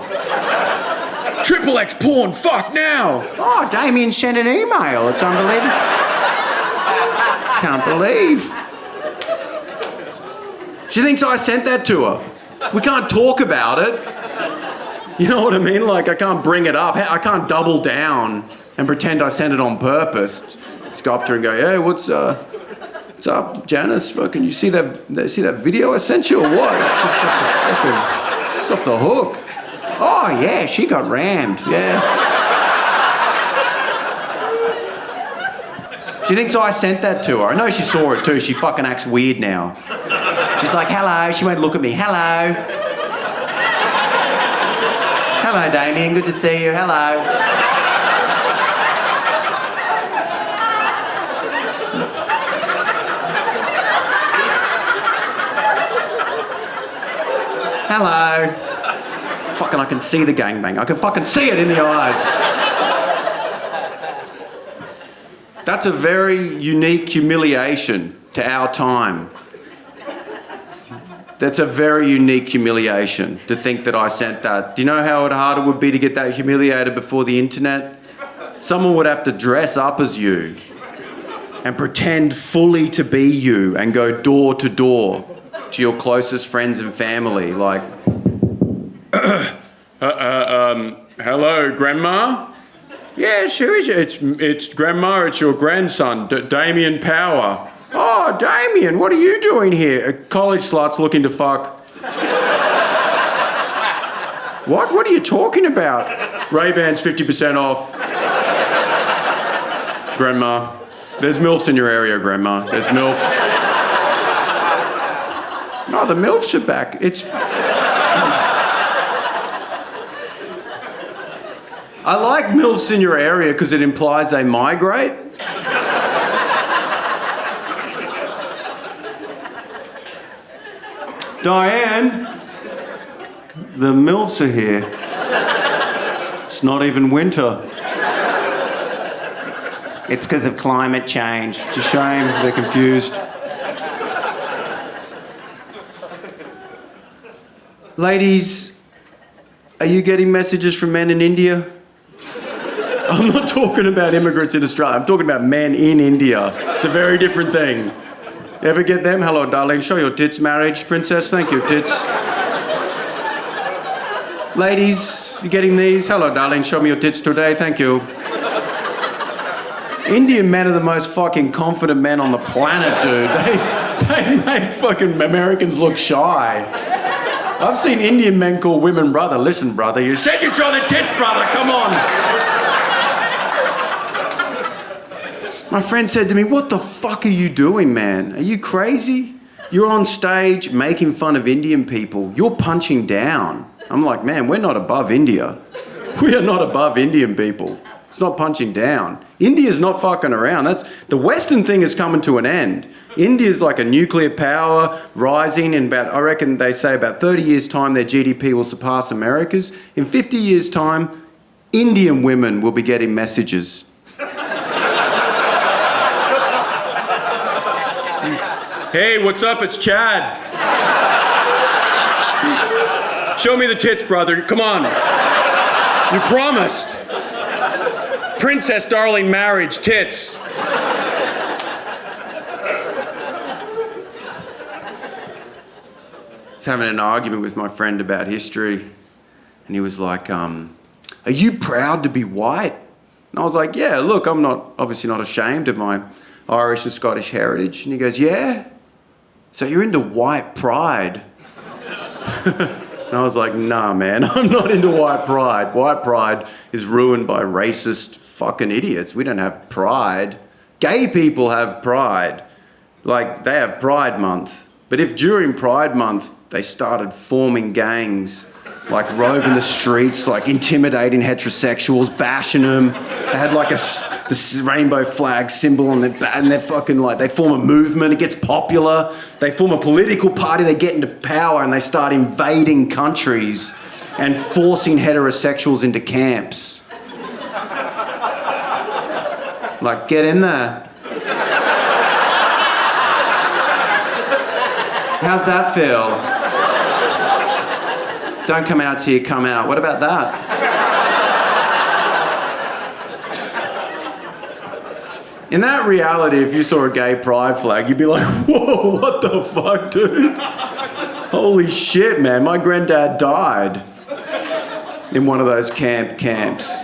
XXX porn, fuck now! Oh, Damien sent an email. It's unbelievable. Can't believe. She thinks I sent that to her. We can't talk about it. You know what I mean? Like, I can't bring it up. I can't double down and pretend I sent it on purpose. Just go up to her and go, hey, what's up, Janice? Fucking, you see that video I sent you or what? It's off the hook. Oh, yeah, she got rammed, yeah. She thinks I sent that to her. I know she saw it too. She fucking acts weird now. She's like, hello. She won't look at me. Hello. Hello, Damien. Good to see you. Hello. Hello. Fucking, I can see the gangbang. I can fucking see it in the eyes. That's a very unique humiliation to our time. That's a very unique humiliation to think that I sent that. Do you know how hard it would be to get that humiliated before the internet? Someone would have to dress up as you and pretend fully to be you and go door to door to your closest friends and family, like, hello, Grandma? Yes, who is it? It's Grandma, it's your grandson, Damien Power. Oh, Damien, what are you doing here? College sluts looking to fuck. What? What are you talking about? Ray-Bans 50% off. Grandma. There's MILFs in your area, Grandma. There's MILFs. No, the MILFs are back. It's... I like MILFs in your area because it implies they migrate. Diane, the MILFs are here. It's not even winter. It's because of climate change. It's a shame, they're confused. Ladies, are you getting messages from men in India? I'm not talking about immigrants in Australia. I'm talking about men in India. It's a very different thing. Ever get them? Hello, darling. Show your tits, marriage, princess. Thank you, tits. Ladies, you getting these? Hello, darling. Show me your tits today. Thank you. Indian men are the most fucking confident men on the planet, dude. They make fucking Americans look shy. I've seen Indian men call women brother. Listen, brother, you said you'd show the tits, brother. Come on. My friend said to me, what the fuck are you doing, man? Are you crazy? You're on stage making fun of Indian people. You're punching down. I'm like, man, we're not above India. We are not above Indian people. It's not punching down. India's not fucking around. The Western thing is coming to an end. India's like a nuclear power rising in about, I reckon they say about 30 years' time their GDP will surpass America's. In 50 years' time, Indian women will be getting messages. Hey, what's up? It's Chad. Show me the tits, brother. Come on. You promised. Princess, darling, marriage, tits. I was having an argument with my friend about history, and he was like, are you proud to be white? And I was like, yeah, look, I'm obviously not ashamed of my Irish and Scottish heritage. And he goes, yeah? So you're into white pride? And I was like, nah, man, I'm not into white pride. White pride is ruined by racist fucking idiots. We don't have pride. Gay people have pride. Like, they have Pride Month. But if during Pride Month they started forming gangs, like roving the streets, like intimidating heterosexuals, bashing them, they had like this rainbow flag symbol on their back, and they're fucking like, they form a movement, it gets popular, they form a political party, they get into power and they start invading countries and forcing heterosexuals into camps. Like, get in there. How's that feel? Don't come out till you come out. What about that? In that reality, if you saw a gay pride flag, you'd be like, whoa, what the fuck, dude? Holy shit, man. My granddad died in one of those camps.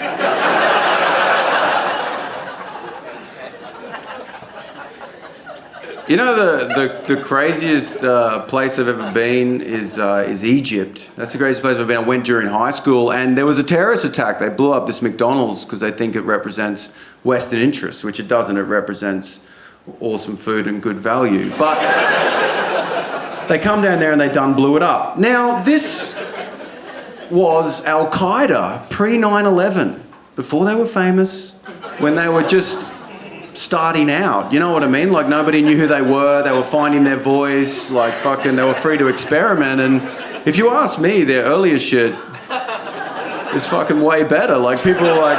You know, the craziest place I've ever been is Egypt. That's the craziest place I've been. I went during high school, and there was a terrorist attack. They blew up this McDonald's because they think it represents Western interests, which it doesn't. It represents awesome food and good value. But they come down there and they done blew it up. Now, this was Al-Qaeda pre-9/11, before they were famous, when they were just starting out, you know what I mean? Like, nobody knew who they were finding their voice, like fucking, they were free to experiment. And if you ask me, their earlier shit is fucking way better. Like, people are like,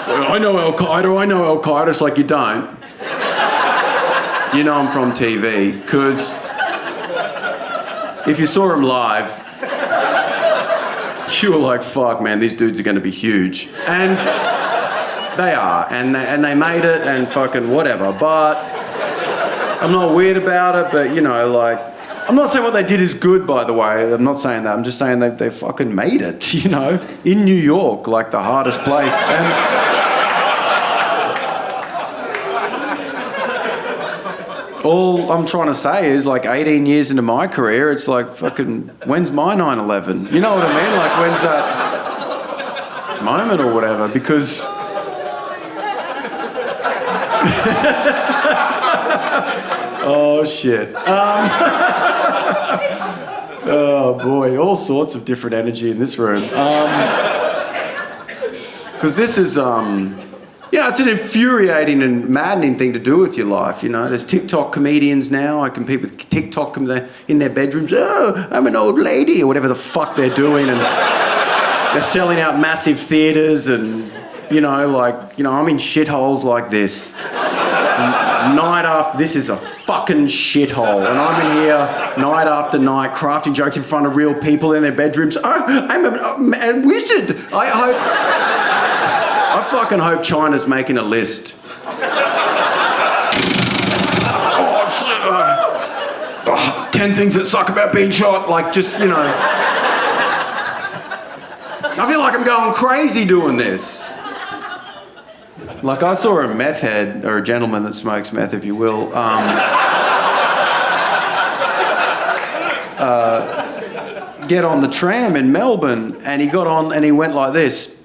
I know Al-Qaeda. It's like, you don't. You know I'm from TV, because if you saw them live, you were like, fuck, man, these dudes are going to be huge. And they are, and they made it, and fucking whatever. But I'm not weird about it, but, you know, like, I'm not saying what they did is good, by the way. I'm not saying that. I'm just saying they fucking made it, you know, in New York, like the hardest place. And all I'm trying to say is, like, 18 years into my career, it's like, fucking, when's my 9/11? You know what I mean? Like, when's that moment or whatever? Because oh shit. Oh boy, all sorts of different energy in this room. Because this is, it's an infuriating and maddening thing to do with your life, There's TikTok comedians now. I compete with TikTok in their bedrooms. Oh, I'm an old lady, or whatever the fuck they're doing. And they're selling out massive theatres and, I'm in shitholes like this. Night after, this is a fucking shithole. And I'm in here night after night crafting jokes in front of real people in their bedrooms. Oh, I'm a wizard. I fucking hope China's making a list. 10 things that suck about being shot. I feel like I'm going crazy doing this. I saw a meth head, or a gentleman that smokes meth, if you will, get on the tram in Melbourne, and he got on and he went like this.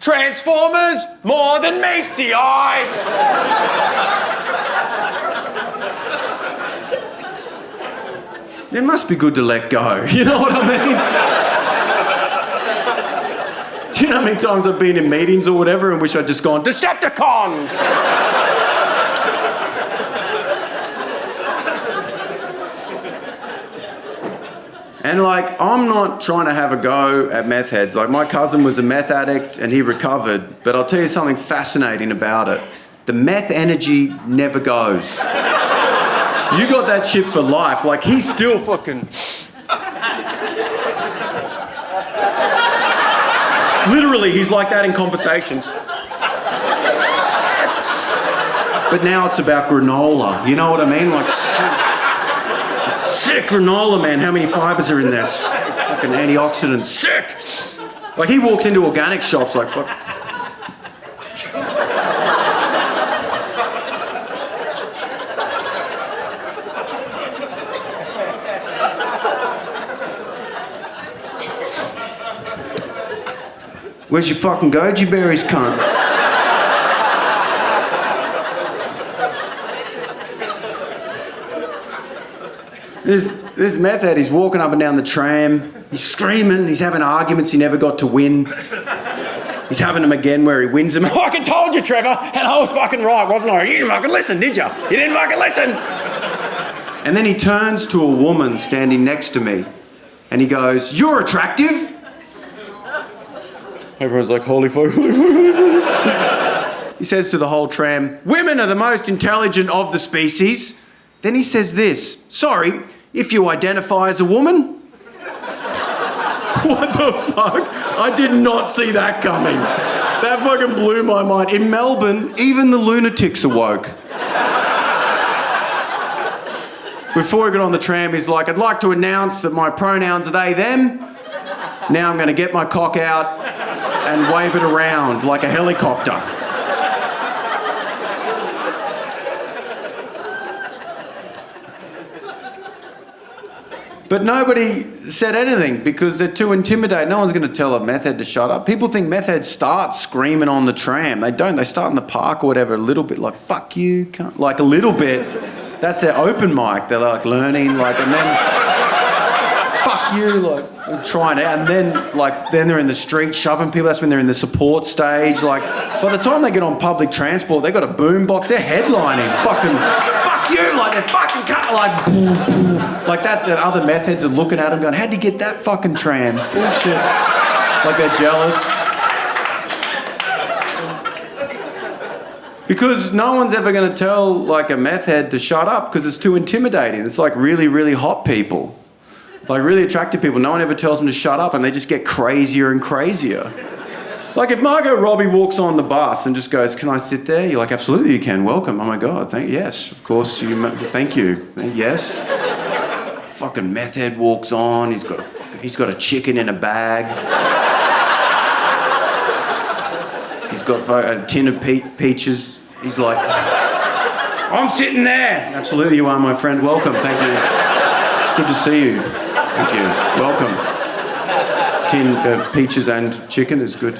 Transformers, more than meets the eye. It must be good to let go, you know what I mean? Do you know how many times I've been in meetings or whatever and wish I'd just gone, Decepticons! And I'm not trying to have a go at meth heads. My cousin was a meth addict and he recovered, but I'll tell you something fascinating about it. The meth energy never goes. You got that shit for life. He's still fucking... Literally, he's like that in conversations. But now it's about granola. You know what I mean? Sick granola, man. How many fibres are in there? Fucking antioxidants. Sick! He walks into organic shops fuck. Where's your fucking goji berries, cunt? This meth head, he's walking up and down the tram, he's screaming, he's having arguments he never got to win. He's having them again where he wins them. I fucking told you, Trevor, and I was fucking right, wasn't I? You didn't fucking listen, did you? You didn't fucking listen! And then he turns to a woman standing next to me, and he goes, "You're attractive." Everyone's like, holy fuck, holy fuck, holy fuck. He says to the whole tram, "Women are the most intelligent of the species." Then he says this, "Sorry, if you identify as a woman." What the fuck? I did not see that coming. That fucking blew my mind. In Melbourne, even the lunatics awoke. Before he got on the tram, he's like, "I'd like to announce that my pronouns are they, them. Now I'm going to get my cock out and wave it around like a helicopter." But nobody said anything because they're too intimidated. No one's going to tell a meth head to shut up. People think meth heads start screaming on the tram. They don't. They start in the park or whatever, a little bit like, "Fuck you, cunt." Like a little bit. That's their open mic. They're learning, and then, "Fuck you," trying it. And then they're in the street shoving people. That's when they're in the support stage. By the time they get on public transport, they've got a boom box. They're headlining. Fucking, "Fuck you," they're fucking cut. That's it. Other meth heads are looking at them going, "How'd you get that fucking tram?" Bullshit. They're jealous. Because no one's ever going to tell a meth head to shut up because it's too intimidating. It's really, really hot people. Really attractive people. No one ever tells them to shut up and they just get crazier and crazier. If Margot Robbie walks on the bus and just goes, "Can I sit there?" You're like, "Absolutely you can. Welcome." "Oh my God, yes, of course. Thank you. Yes." Fucking meth head walks on. He's got a chicken in a bag. He's got a tin of peaches. He's like, "I'm sitting there." "Absolutely you are, my friend. Welcome. Thank you. Good to see you. Thank you. Welcome." Tin peaches and chicken is good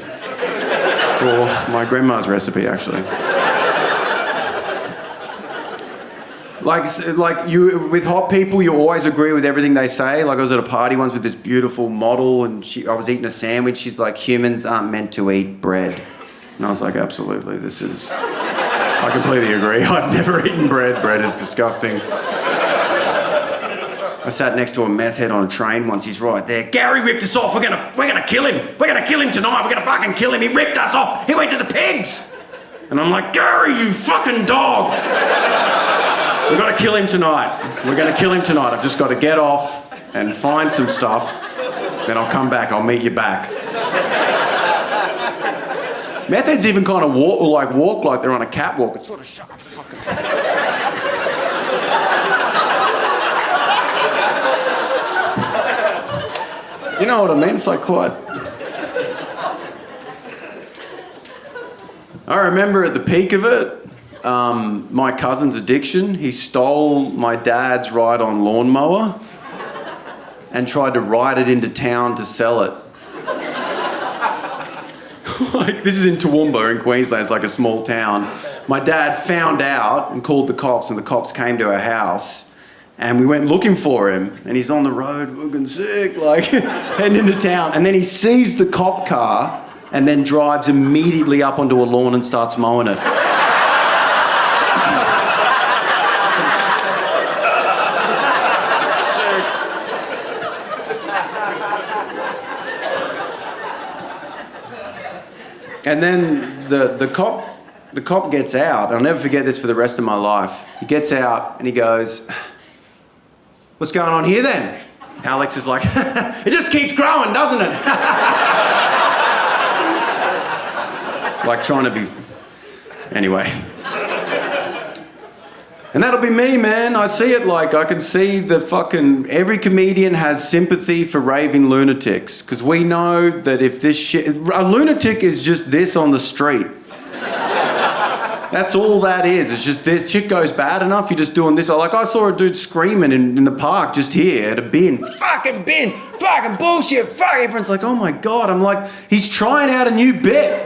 for my grandma's recipe, actually. You with hot people, you always agree with everything they say. I was at a party once with this beautiful model, and I was eating a sandwich. She's like, "Humans aren't meant to eat bread." And I was like, absolutely, I completely agree. I've never eaten bread. Bread is disgusting. I sat next to a meth head on a train once. He's right there. Gary ripped us off. We're gonna kill him. We're gonna kill him tonight. We're gonna fucking kill him. He ripped us off. He went to the pigs. And I'm like, Gary, you fucking dog. We're gonna kill him tonight. We're gonna kill him tonight. I've just got to get off and find some stuff. Then I'll come back. I'll meet you back. Meth heads even kind of walk like they're on a catwalk. It's sort of shut up. You know what I mean? It's like quite. I remember at the peak of it, my cousin's addiction. He stole my dad's ride-on lawnmower and tried to ride it into town to sell it. Like, this is in Toowoomba in Queensland. It's like a small town. My dad found out and called the cops, and the cops came to our house. And we went looking for him, and he's on the road looking sick, like heading into town. And then he sees the cop car and then drives immediately up onto a lawn and starts mowing it. And then the cop gets out. I'll never forget this for the rest of my life. He gets out and he goes, "What's going on here then?" Alex is like, "It just keeps growing, doesn't it?" Like trying to be... Anyway. And that'll be me, man. I see it like, I can see the fucking... Every comedian has sympathy for raving lunatics. Because we know that if this shit... A lunatic is just this on the street. That's all that is. It's just this shit goes bad enough, you're just doing this. Like, I saw a dude screaming in the park just here at a bin. Fucking bin! Fucking bullshit! Fuck! Everyone's like, oh my God. I'm like, he's trying out a new bit.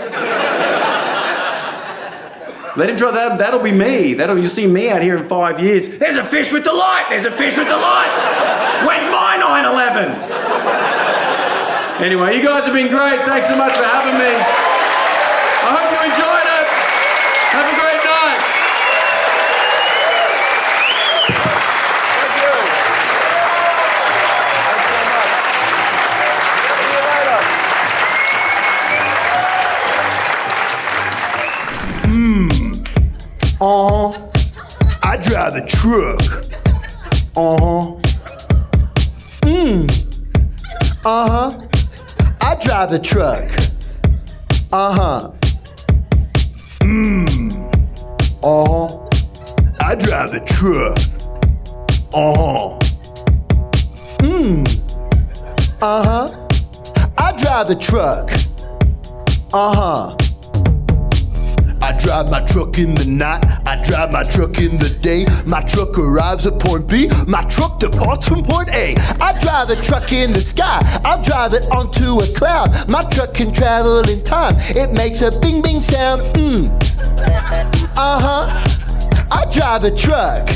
Let him try that. That'll be me. You'll see me out here in 5 years. There's a fish with the light! There's a fish with the light! When's my 9/11? Anyway, you guys have been great. Thanks so much for having me. I hope you enjoyed it. Have a great night. I drive a truck. I drive a truck. I drive the truck. I drive the truck. I drive my truck in the night, I drive my truck in the day. My truck arrives at point B, my truck departs from point A. I drive the truck in the sky, I'll drive it onto a cloud. My truck can travel in time, it makes a bing bing sound. I drive a truck.